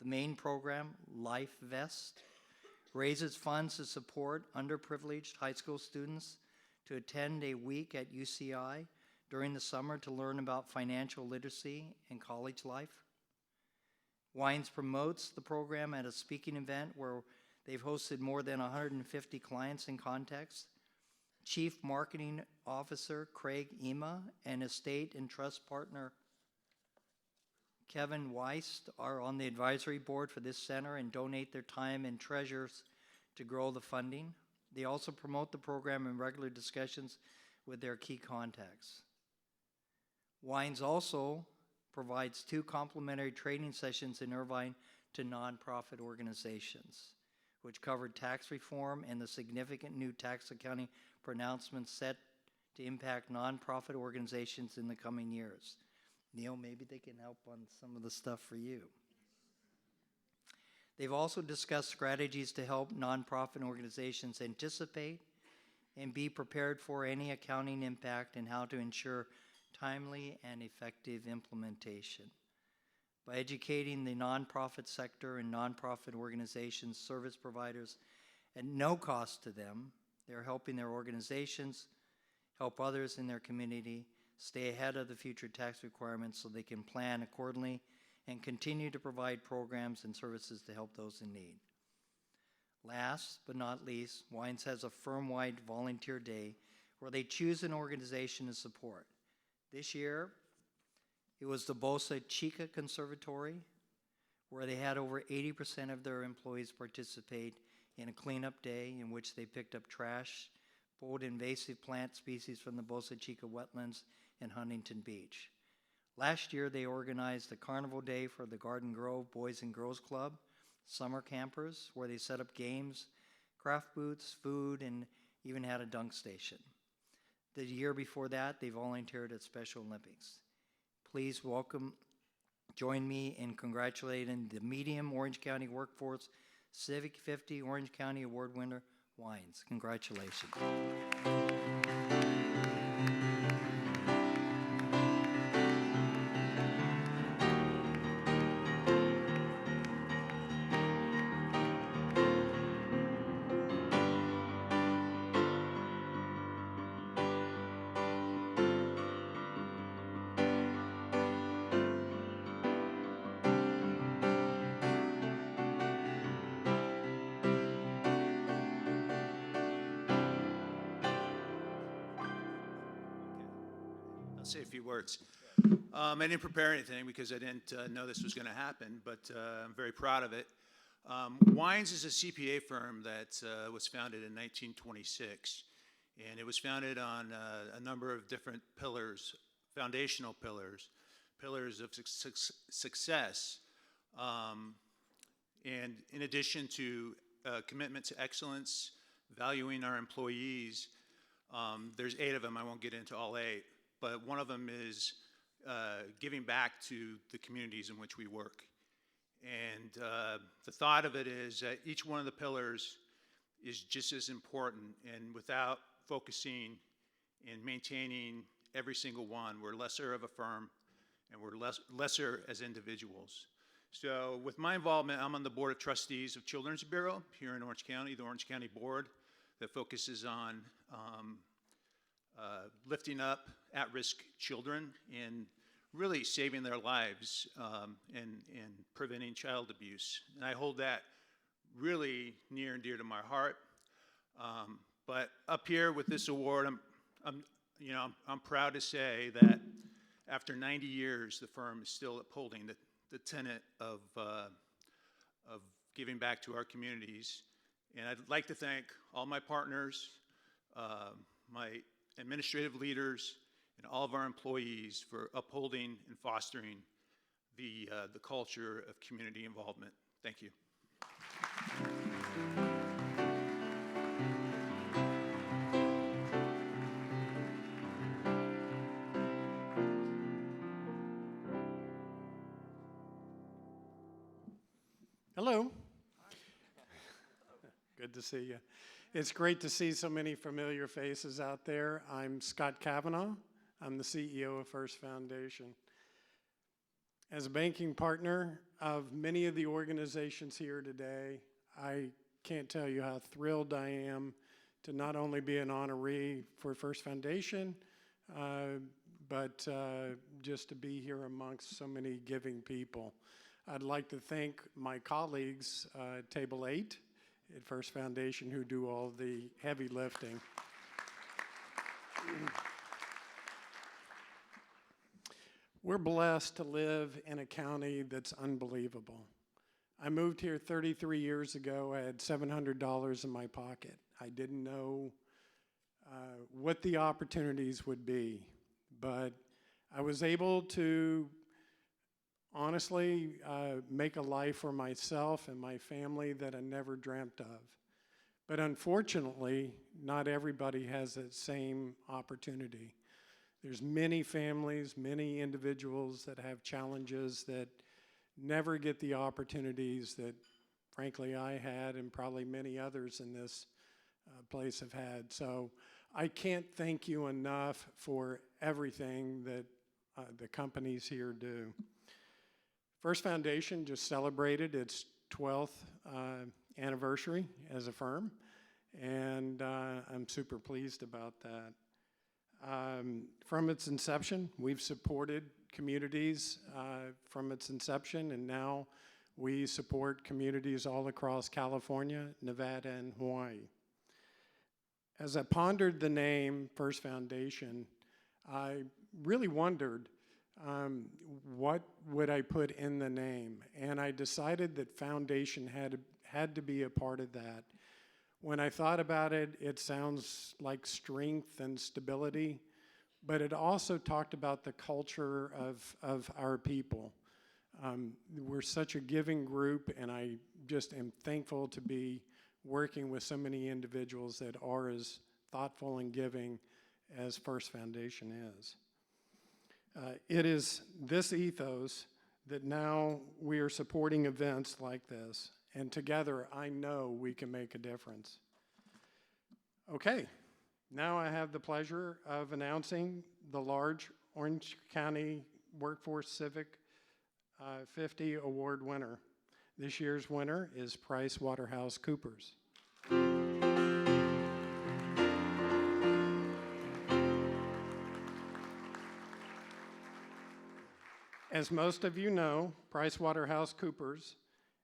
The main program, Life Vest, raises funds to support underprivileged high school students to attend a week at UCI during the summer to learn about financial literacy and college life. Wines promotes the program at a speaking event where they've hosted more than 150 clients and contacts. Chief Marketing Officer Craig Ema and estate and trust partner Kevin Weist are on the advisory board for this center and donate their time and treasures to grow the funding. They also promote the program in regular discussions with their key contacts. Wines also provides 2 complimentary training sessions in Irvine to nonprofit organizations, which covered tax reform and the significant new tax accounting pronouncements set to impact nonprofit organizations in the coming years. Neil, maybe they can help on some of the stuff for you. They've also discussed strategies to help nonprofit organizations anticipate and be prepared for any accounting impact and how to ensure timely and effective implementation. By educating the nonprofit sector and nonprofit organizations, service providers, at no cost to them, they're helping their organizations help others in their community stay ahead of the future tax requirements so they can plan accordingly and continue to provide programs and services to help those in need. Last but not least, Wines has a firm-wide volunteer day where they choose an organization to support. This year, it was the Bosa Chica Conservatory, where they had over 80% of their employees participate in a cleanup day in which they picked up trash, pulled invasive plant species from the Bosa Chica wetlands in Huntington Beach. Last year, they organized a carnival day for the Garden Grove Boys and Girls Club, summer campers, where they set up games, craft booths, food, and even had a dunk station. The year before that, they volunteered at Special Olympics. Please welcome join me in congratulating the Medium Orange County Workforce Civic 50 Orange County Award winner, Wines. Congratulations. I'll say a few words. I didn't prepare anything because I didn't know this was going to happen, but I'm very proud of it. Wines is a CPA firm that was founded in 1926, and it was founded on a number of different pillars, foundational pillars, pillars of success, and in addition to commitment to excellence, valuing our employees. There's 8 of them. I won't get into all 8. But one of them is giving back to the communities in which we work. And the thought of it is that each one of the pillars is just as important, and without focusing and maintaining every single one, we're lesser of a firm and we're lesser as individuals. So with my involvement, I'm on the Board of Trustees of Children's Bureau here in Orange County, the Orange County Board that focuses on lifting up at-risk children and really saving their lives and preventing child abuse. And I hold that really near and dear to my heart. But up here with this award, I'm proud to say that after 90 years, the firm is still upholding the tenet of giving back to our communities. And I'd like to thank all my partners, my administrative leaders, and all of our employees for upholding and fostering the culture of community involvement. Thank you. Hello. Good to see you. It's great to see so many familiar faces out there. I'm Scott Kavanaugh. I'm the CEO of First Foundation. As a banking partner of many of the organizations here today, I can't tell you how thrilled I am to not only be an honoree for First Foundation, but just to be here amongst so many giving people. I'd like to thank my colleagues, Table 8 at First Foundation, who do all the heavy lifting. We're blessed to live in a county that's unbelievable. I moved here 33 years ago. I had $700 in my pocket. I didn't know what the opportunities would be, but I was able to honestly make a life for myself and my family that I never dreamt of. But unfortunately, not everybody has that same opportunity. There's many families, many individuals that have challenges that never get the opportunities that, frankly, I had and probably many others in this place have had. So I can't thank you enough for everything that the companies here do. First Foundation just celebrated its 12th anniversary as a firm, and I'm super pleased about that. From its inception, we've supported communities from its inception, and now we support communities all across California, Nevada, and Hawaii. As I pondered the name First Foundation, I really wondered what would I put in the name, and I decided that foundation had to be a part of that. When I thought about it, it sounds like strength and stability, but it also talked about the culture of our people. We're such a giving group, and I just am thankful to be working with so many individuals that are as thoughtful and giving as First Foundation is. It is this ethos that now we are supporting events like this, and together I know we can make a difference. Okay, now I have the pleasure of announcing the large Orange County Workforce Civic 50 Award winner. This year's winner is PricewaterhouseCoopers. As most of you know, PricewaterhouseCoopers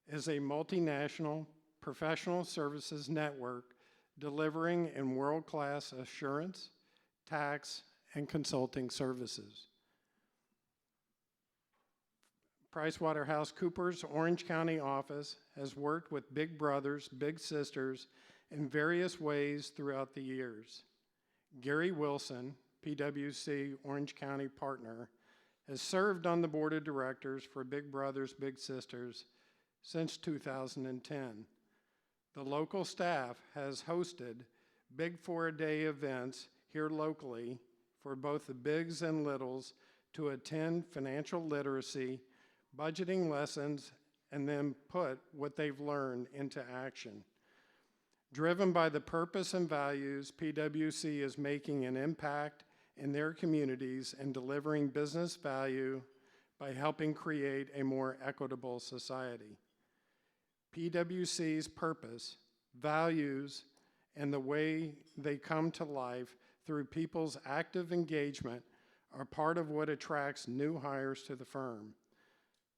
is a multinational professional services network delivering in world-class assurance, tax, and consulting services. PricewaterhouseCoopers Orange County office has worked with big brothers, big sisters in various ways throughout the years. Gary Wilson, PwC Orange County partner, has served on the board of directors for Big Brothers Big Sisters since 2010. The local staff has hosted Big 4-a-day events here locally for both the bigs and littles to attend financial literacy, budgeting lessons, and then put what they've learned into action. Driven by the purpose and values, PwC is making an impact in their communities and delivering business value by helping create a more equitable society. PwC's purpose, values, and the way they come to life through people's active engagement are part of what attracts new hires to the firm.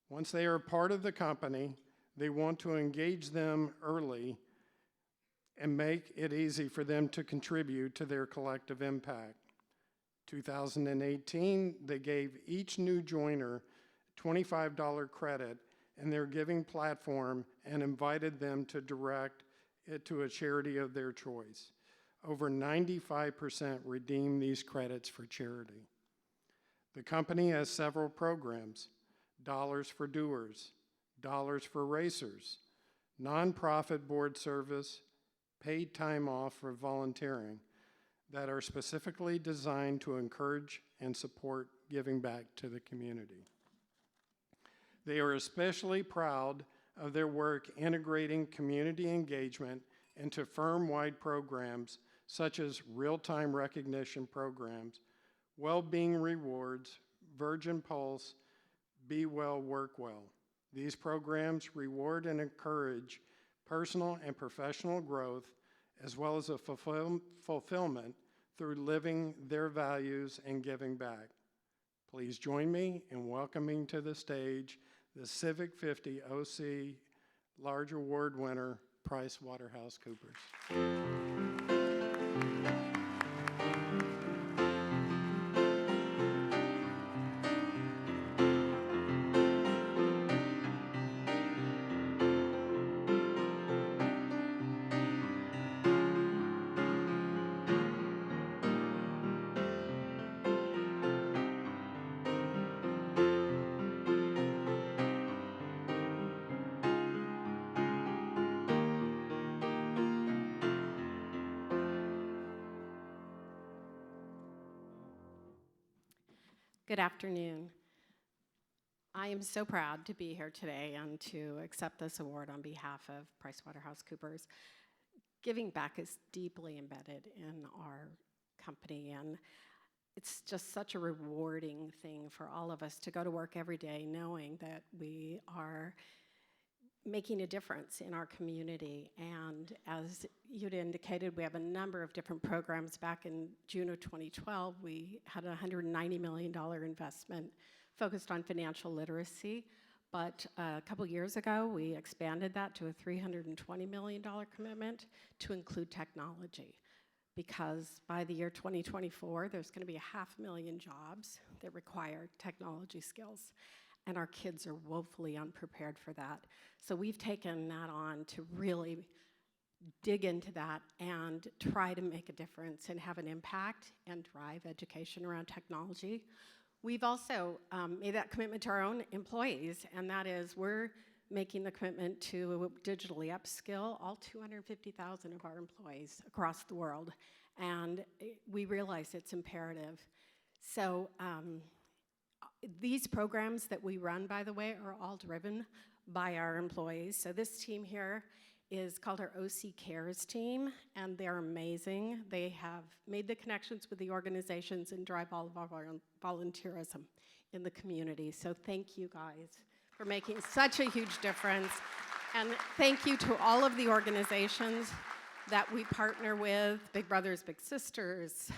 Once they are part of the company, they want to engage them early and make it easy for them to contribute to their collective impact. 2018, they gave each new joiner $25 credit in their giving platform and invited them to direct it to a charity of their choice. Over 95% redeemed these credits for charity. The company has several programs: Dollars for Doers, Dollars for Racers, nonprofit board service, paid time off for volunteering, that are specifically designed to encourage and support giving back to the community. They are especially proud of their work integrating community engagement into firm-wide programs such as real-time recognition programs, well-being rewards, Virgin Pulse, Be Well, Work Well. These programs reward and encourage personal and professional growth, as well as a fulfillment through living their values and giving back. Please join me in welcoming to the stage the Civic 50 OC Large Award winner, PricewaterhouseCoopers. Good afternoon. I am so proud to be here today and to accept this award on behalf of PricewaterhouseCoopers. Giving back is deeply embedded in our company, and it's just such a rewarding thing for all of us to go to work every day knowing that we are making a difference in our community. And as you'd indicated, we have a number of different programs. Back in June of 2012, we had a $190 million investment focused on financial literacy. But a couple years ago, we expanded that to a $320 million commitment to include technology. Because by the year 2024, there's going to be 500,000 jobs that require technology skills. And our kids are woefully unprepared for that. So we've taken that on to really dig into that and try to make a difference and have an impact and drive education around technology. We've also made that commitment to our own employees, and that is we're making the commitment to digitally upskill all 250,000 of our employees across the world. And we realize it's imperative. So These programs that we run, by the way, are all driven by our employees. So this team here is called our OC Cares team, and they're amazing. They have made the connections with the organizations and drive all of our volunteerism in the community. So thank you guys for making such a huge difference. And thank you to all of the organizations that we partner with, Big Brothers Big Sisters,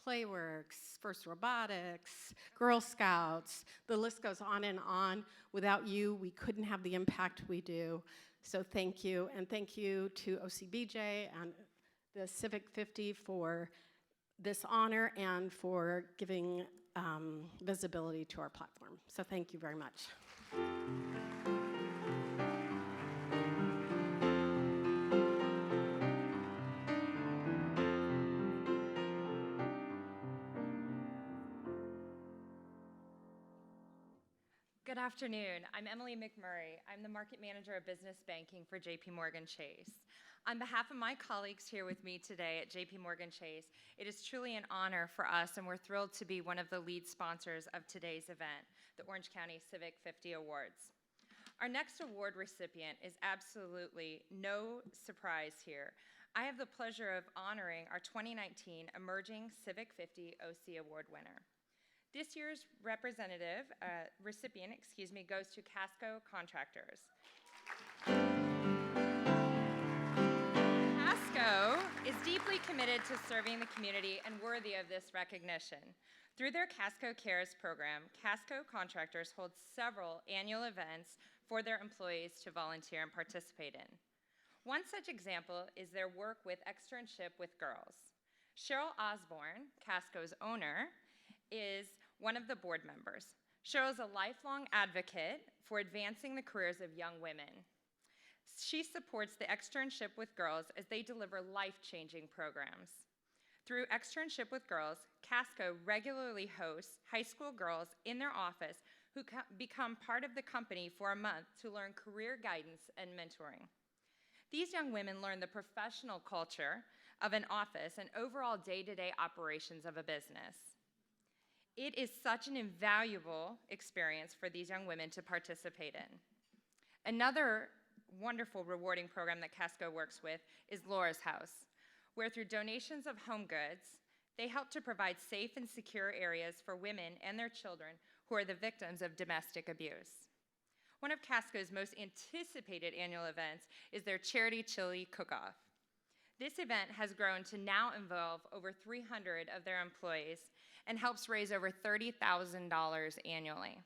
Playworks, First Robotics, Girl Scouts, the list goes on and on. Without you, we couldn't have the impact we do. So thank you, and thank you to OCBJ and the Civic 50 for this honor and for giving visibility to our platform. So thank you very much. Good afternoon. I'm Emily McMurray. I'm the Market Manager of Business Banking for JP Morgan Chase. On behalf of my colleagues here with me today at JP Morgan Chase, it is truly an honor for us, and we're thrilled to be one of the lead sponsors of today's event, the Orange County Civic 50 Awards. Our next award recipient is absolutely no surprise here. I have the pleasure of honoring our 2019 Emerging Civic 50 OC Award winner. This year's recipient goes to Casco Contractors. Casco is deeply committed to serving the community and worthy of this recognition. Through their Casco Cares program, Casco Contractors holds several annual events for their employees to volunteer and participate in. One such example is their work with Externship with Girls. Cheryl Osborne, Casco's owner, is one of the board members. Cheryl is a lifelong advocate for advancing the careers of young women. She supports the Externship with Girls as they deliver life-changing programs. Through Externship with Girls, Casco regularly hosts high school girls in their office who become part of the company for a month to learn career guidance and mentoring. These young women learn the professional culture of an office and overall day-to-day operations of a business. It is such an invaluable experience for these young women to participate in. Another wonderful, rewarding program that Casco works with is Laura's House, where through donations of home goods, they help to provide safe and secure areas for women and their children who are the victims of domestic abuse. One of Casco's most anticipated annual events is their Charity Chili Cook-Off. This event has grown to now involve over 300 of their employees and helps raise over $30,000 annually.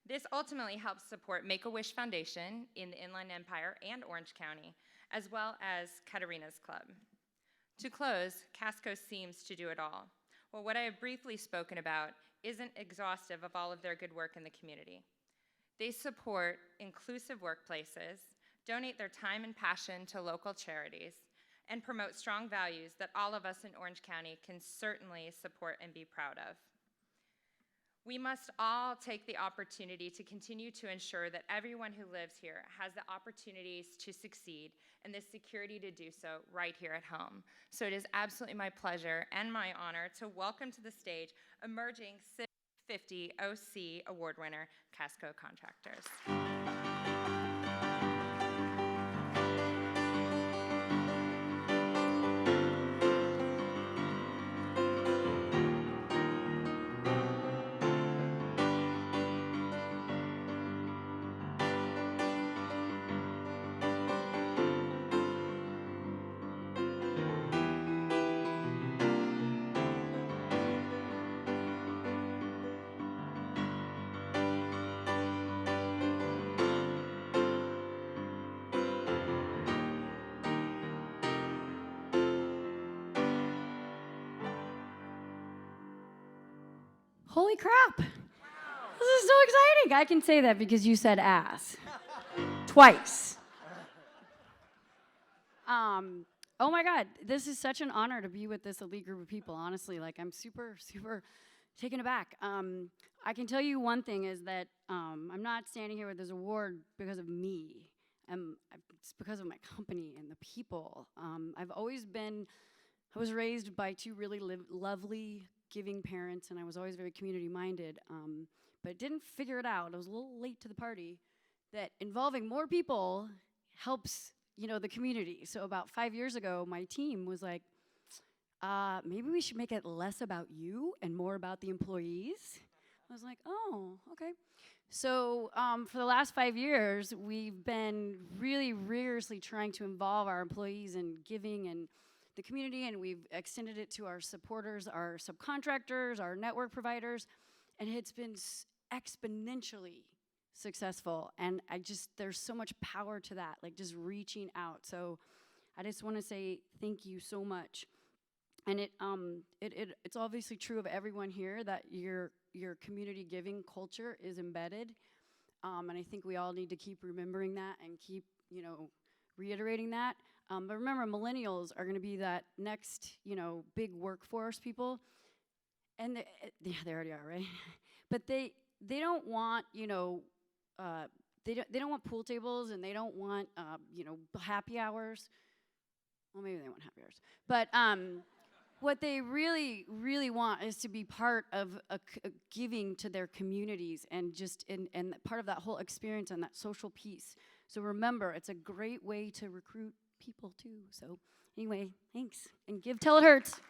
This ultimately helps support Make-A-Wish Foundation in the Inland Empire and Orange County, as well as Katarina's Club. To close, Casco seems to do it all. Well, what I have briefly spoken about isn't exhaustive of all of their good work in the community. They support inclusive workplaces, donate their time and passion to local charities, and promote strong values that all of us in Orange County can certainly support and be proud of. We must all take the opportunity to continue to ensure that everyone who lives here has the opportunities to succeed and the security to do so right here at home. So it is absolutely my pleasure and my honor to welcome to the stage Emerging Civic 50 OC Award winner, Casco Contractors. Holy crap. Wow. This is so exciting. I can say that because you said ass. Twice. Oh my God, this is such an honor to be with this elite group of people, honestly. Like, I'm super, super taken aback. I can tell you one thing is that I'm not standing here with this award because of me. It's because of my company and the people. I was raised by two really lovely giving parents, and I was always very community-minded, but didn't figure it out. I was a little late to the party, that involving more people helps, the community. So about 5 years ago, my team was like, maybe we should make it less about you and more about the employees. I was like, oh, okay. So for the last 5 years, we've been really rigorously trying to involve our employees in giving and the community, and we've extended it to our supporters, our subcontractors, our network providers, and it's been exponentially successful. And there's so much power to that, like just reaching out. So I just want to say thank you so much. And it's obviously true of everyone here that your community giving culture is embedded. And I think we all need to keep remembering that and keep, reiterating that. But remember, millennials are going to be that next, big workforce people. And they already are, right? But they don't want, they don't want pool tables, and they don't want, happy hours. Well, maybe they want happy hours. But what they really, really want is to be part of a giving to their communities, and just and part of that whole experience and that social piece. So remember, it's a great way to recruit people too. So anyway, thanks, and give till it hurts.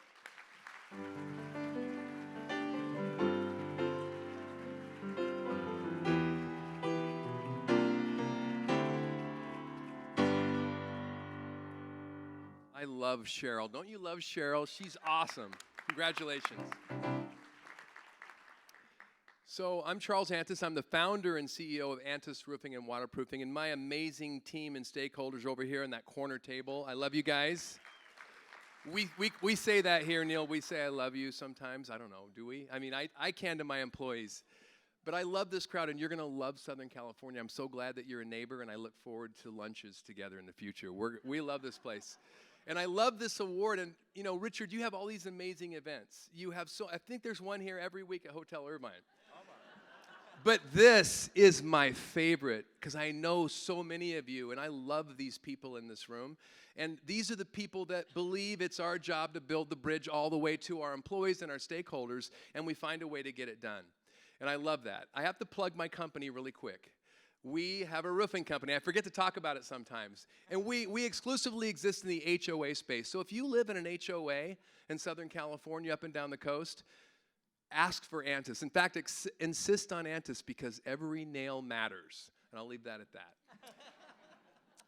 I love Cheryl. Don't you love Cheryl? She's awesome. Congratulations. So I'm Charles Antis. I'm the founder and CEO of Antis Roofing and Waterproofing, and my amazing team and stakeholders over here in that corner table. I love you guys. We say that here, Neil. We say I love you sometimes. I don't know, do we? I mean, I can to my employees. But I love this crowd, and you're going to love Southern California. I'm so glad that you're a neighbor, and I look forward to lunches together in the future. We love this place. And I love this award. And, Richard, you have all these amazing events. I think there's one here every week at Hotel Irvine. But this is my favorite, because I know so many of you, and I love these people in this room. And these are the people that believe it's our job to build the bridge all the way to our employees and our stakeholders, and we find a way to get it done. And I love that. I have to plug my company really quick. We have a roofing company. I forget to talk about it sometimes. And we exclusively exist in the HOA space. So if you live in an HOA in Southern California, up and down the coast, ask for Antis. In fact, insist on Antis, because every nail matters. And I'll leave that at that.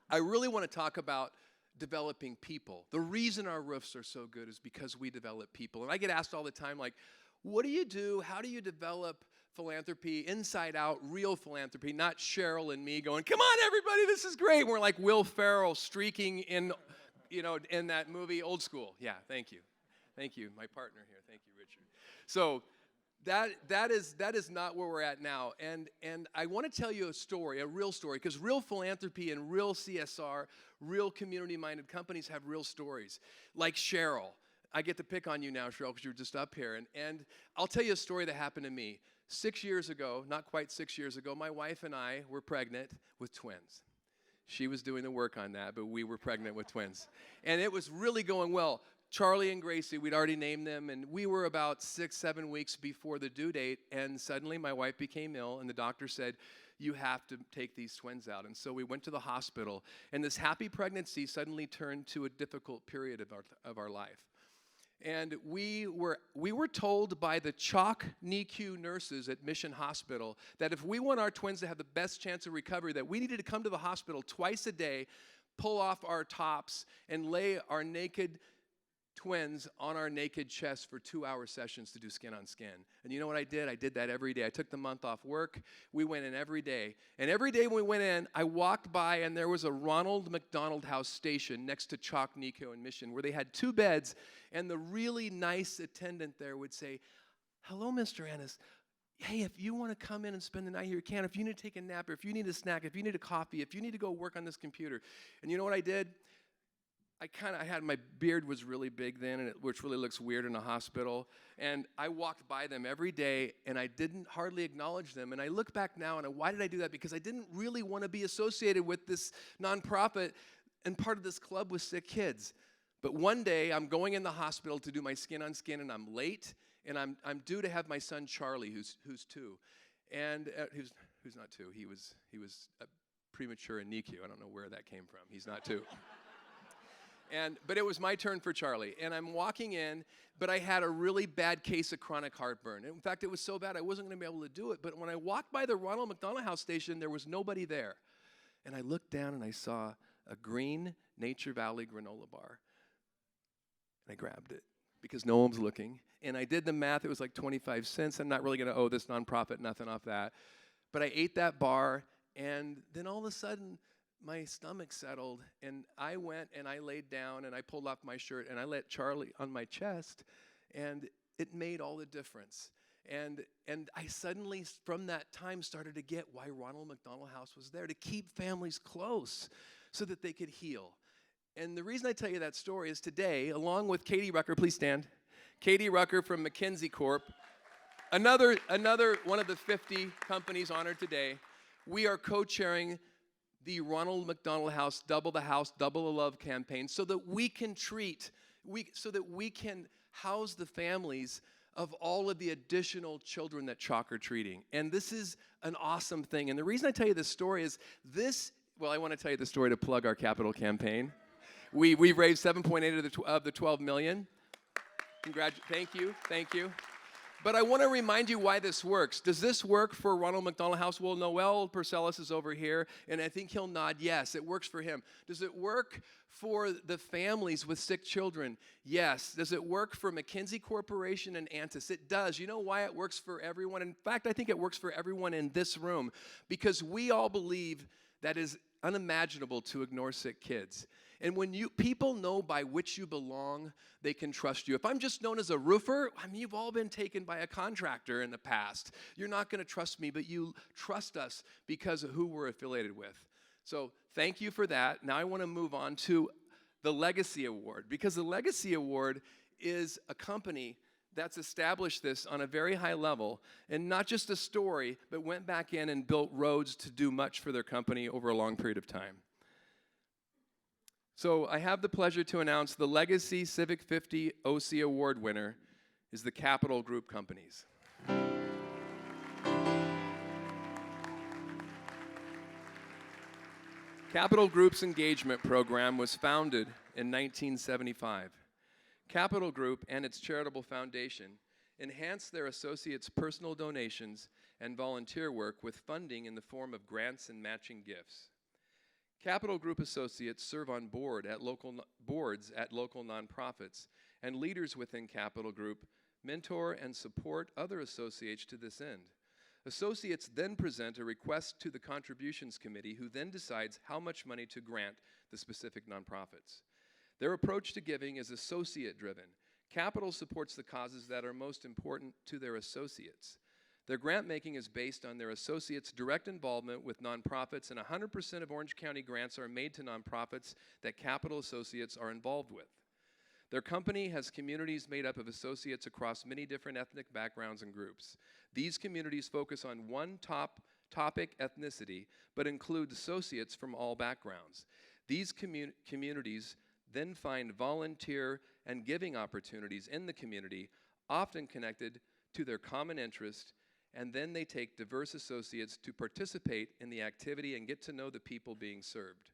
I really want to talk about developing people. The reason our roofs are so good is because we develop people. And I get asked all the time, like, what do you do? How do you develop philanthropy, inside out, real philanthropy, not Cheryl and me going, come on, everybody, this is great. We're like Will Ferrell streaking in that movie, Old School. Yeah, thank you. Thank you, my partner here. Thank you, Richard. So that is not where we're at now. And I want to tell you a story, a real story, because real philanthropy and real CSR, real community-minded companies have real stories, like Cheryl. I get to pick on you now, Cheryl, because you're just up here. And I'll tell you a story that happened to me. 6 years ago, not quite 6 years ago, my wife and I were pregnant with twins. She was doing the work on that, but we were pregnant with twins. And it was really going well. Charlie and Gracie, we'd already named them, and we were about 6-7 weeks before the due date, and suddenly my wife became ill, and the doctor said, you have to take these twins out. And so we went to the hospital, and this happy pregnancy suddenly turned to a difficult period of our life. And we were told by the CHOC NICU nurses at Mission Hospital that if we want our twins to have the best chance of recovery, that we needed to come to the hospital twice a day, pull off our tops, and lay our naked twins on our naked chest for 2-hour sessions to do skin on skin. And you know what I did? I did that every day. I took the month off work. We went in every day. And every day when we went in, I walked by and there was a Ronald McDonald House station next to CHOC NICU and Mission where they had 2 beds, and the really nice attendant there would say, hello, Mr. Antis. Hey, if you want to come in and spend the night here, you can. If you need to take a nap, or if you need a snack, if you need a coffee, if you need to go work on this computer. And you know what I did? I had, my beard was really big then, which really looks weird in a hospital. And I walked by them every day, and I didn't hardly acknowledge them. And I look back now, and why did I do that? Because I didn't really want to be associated with this nonprofit and part of this club with sick kids. But one day, I'm going in the hospital to do my skin on skin, and I'm late. And I'm due to have my son Charlie, who's 2, and who's not 2. He was premature in NICU. I don't know where that came from. He's not 2. But it was my turn for Charlie, and I'm walking in, but I had a really bad case of chronic heartburn. In fact, it was so bad I wasn't going to be able to do it. But when I walked by the Ronald McDonald House station, there was nobody there. And I looked down and I saw a green Nature Valley granola bar. And I grabbed it because no one was looking. And I did the math. It was like 25 cents. I'm not really going to owe this nonprofit nothing off that. But I ate that bar, and then all of a sudden, my stomach settled, and I went and I laid down and I pulled off my shirt and I let Charlie on my chest, and it made all the difference. And I suddenly, from that time, started to get why Ronald McDonald House was there, to keep families close so that they could heal. And the reason I tell you that story is today, along with Katie Rucker, please stand, Katie Rucker from McKinsey Corp, another one of the 50 companies honored today, we are co-chairing the Ronald McDonald House, Double the House, Double the Love campaign, so that we can house the families of all of the additional children that Chalk are treating. And this is an awesome thing. And the reason I tell you this story is I want to tell you the story to plug our capital campaign. We've raised 7.8 of the 12 million. Thank you. But I want to remind you why this works. Does this work for Ronald McDonald House? Well, Noel Perselis is over here, and I think he'll nod yes, it works for him. Does it work for the families with sick children? Yes. Does it work for McKinsey Corporation and Antis? It does. You know why it works for everyone? In fact, I think it works for everyone in this room, because we all believe that is unimaginable to ignore sick kids. And when people know by which you belong, they can trust you. If I'm just known as a roofer, you've all been taken by a contractor in the past. You're not going to trust me, but you trust us because of who we're affiliated with. So thank you for that. Now I want to move on to the Legacy Award, because the Legacy Award is a company that's established this on a very high level, and not just a story, but went back in and built roads to do much for their company over a long period of time. So I have the pleasure to announce the Legacy Civic 50 OC Award winner is the Capital Group Companies. Capital Group's engagement program was founded in 1975. Capital Group and its charitable foundation enhance their associates' personal donations and volunteer work with funding in the form of grants and matching gifts. Capital Group associates serve on boards at local nonprofits, and leaders within Capital Group mentor and support other associates to this end. Associates then present a request to the Contributions Committee, who then decides how much money to grant the specific nonprofits. Their approach to giving is associate-driven. Capital supports the causes that are most important to their associates. Their grant making is based on their associates' direct involvement with nonprofits, and 100% of Orange County grants are made to nonprofits that Capital associates are involved with. Their company has communities made up of associates across many different ethnic backgrounds and groups. These communities focus on one topic ethnicity, but include associates from all backgrounds. These communities then find volunteer and giving opportunities in the community, often connected to their common interest, and then they take diverse associates to participate in the activity and get to know the people being served.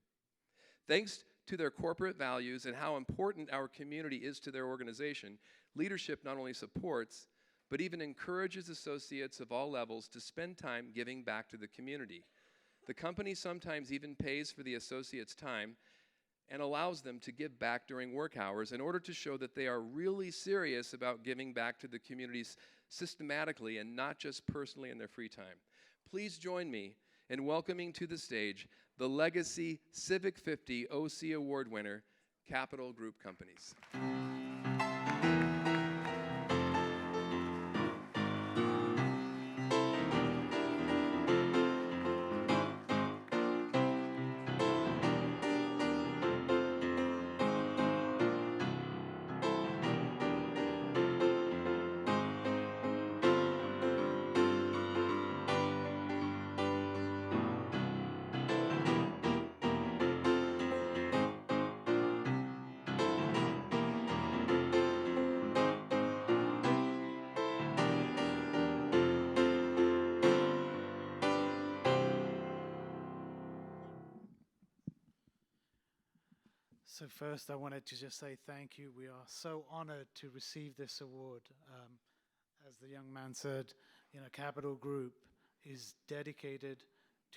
Thanks to their corporate values and how important our community is to their organization, leadership not only supports, but even encourages associates of all levels to spend time giving back to the community. The company sometimes even pays for the associates' time and allows them to give back during work hours in order to show that they are really serious about giving back to the communities systematically and not just personally in their free time. Please join me in welcoming to the stage the Legacy Civic 50 OC Award winner, Capital Group Companies. So first, I wanted to just say thank you. We are so honored to receive this award. As the young man said, Capital Group is dedicated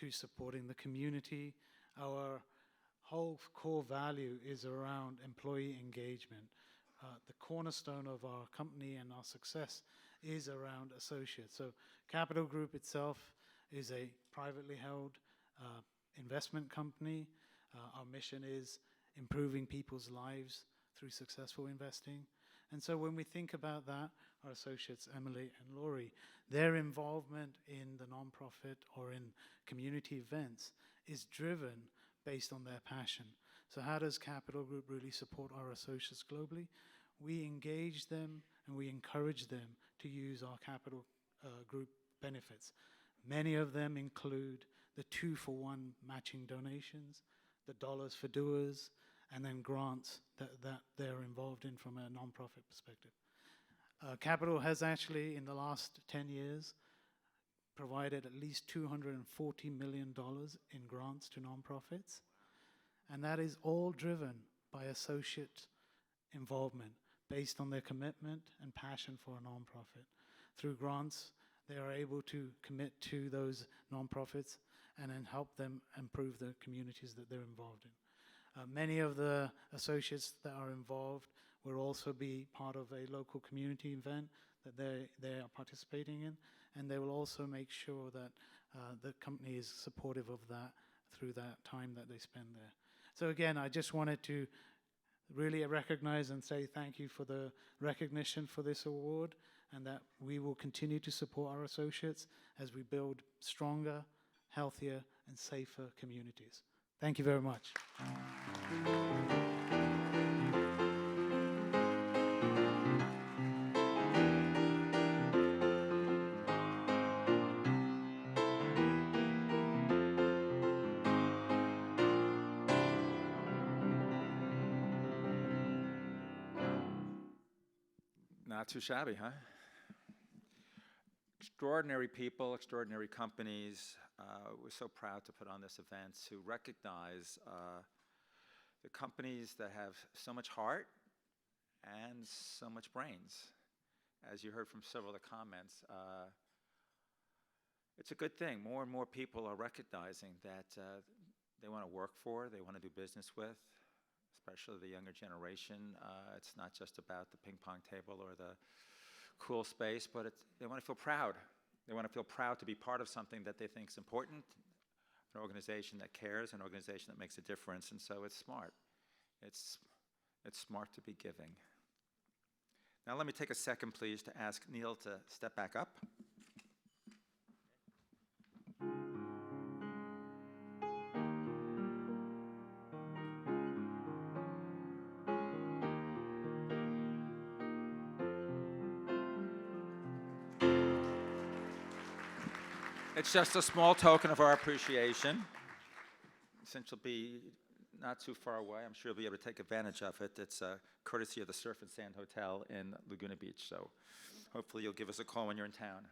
to supporting the community. Our whole core value is around employee engagement. The cornerstone of our company and our success is around associates. So Capital Group itself is a privately held investment company. Our mission is improving people's lives through successful investing. And so when we think about that, our associates, Emily and Laurie, their involvement in the nonprofit or in community events is driven based on their passion. So how does Capital Group really support our associates globally? We engage them and we encourage them to use our Capital Group benefits. Many of them include the 2-for-1 matching donations, the dollars for doers, and then grants that they're involved in from a nonprofit perspective. Capital has actually, in the last 10 years, provided at least $240 million in grants to nonprofits, and that is all driven by associate involvement based on their commitment and passion for a nonprofit. Through grants, they are able to commit to those nonprofits and then help them improve the communities that they're involved in. Many of the associates that are involved will also be part of a local community event that they are participating in, and they will also make sure that the company is supportive of that through that time that they spend there. So again, I just wanted to really recognize and say thank you for the recognition for this award, and that we will continue to support our associates as we build stronger, healthier, and safer communities. Thank you very much. Not too shabby, huh? Extraordinary people, extraordinary companies. We're so proud to put on this event to recognize the companies that have so much heart and so much brains. As you heard from several of the comments, it's a good thing. More and more people are recognizing that they want to work for, they want to do business with, especially the younger generation. It's not just about the ping pong table or the cool space, but they want to feel proud. They want to feel proud to be part of something that they think is important, an organization that cares, an organization that makes a difference, and so it's smart. It's smart to be giving. Now let me take a second, please, to ask Neil to step back up. It's just a small token of our appreciation. Since you'll be not too far away, I'm sure you'll be able to take advantage of it. It's courtesy of the Surf and Sand Hotel in Laguna Beach, so hopefully you'll give us a call when you're in town.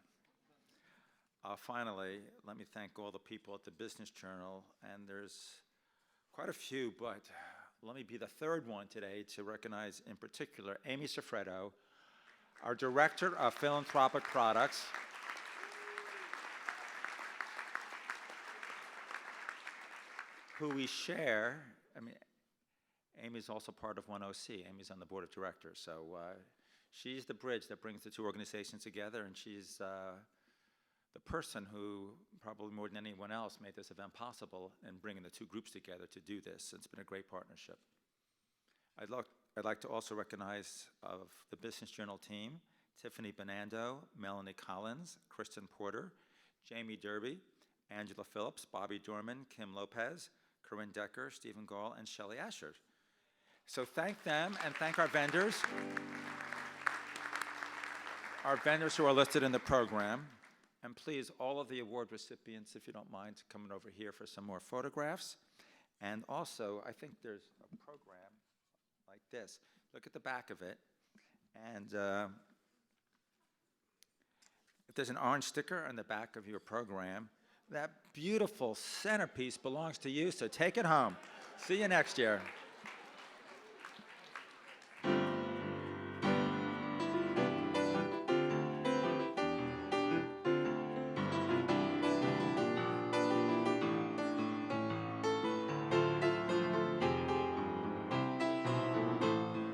Finally, let me thank all the people at the Business Journal, and there's quite a few, but let me be the third one today to recognize in particular Amy Sofreto, our Director of Philanthropic Products, who we share. I mean, Amy's also part of OneOC. Amy's on the board of directors, so she's the bridge that brings the two organizations together, and she's the person who, probably more than anyone else, made this event possible and bringing the two groups together to do this. It's been a great partnership. I'd like to also recognize of the Business Journal team, Tiffany Benando, Melanie Collins, Kristen Porter, Jamie Derby, Angela Phillips, Bobby Dorman, Kim Lopez, Corinne Decker, Stephen Gall, and Shelley Asher. So thank them and thank our vendors. Our vendors who are listed in the program. And please, all of the award recipients, if you don't mind, coming over here for some more photographs. And also, I think there's a program like this. Look at the back of it. And if there's an orange sticker on the back of your program, that beautiful centerpiece belongs to you, so take it home. See you next year.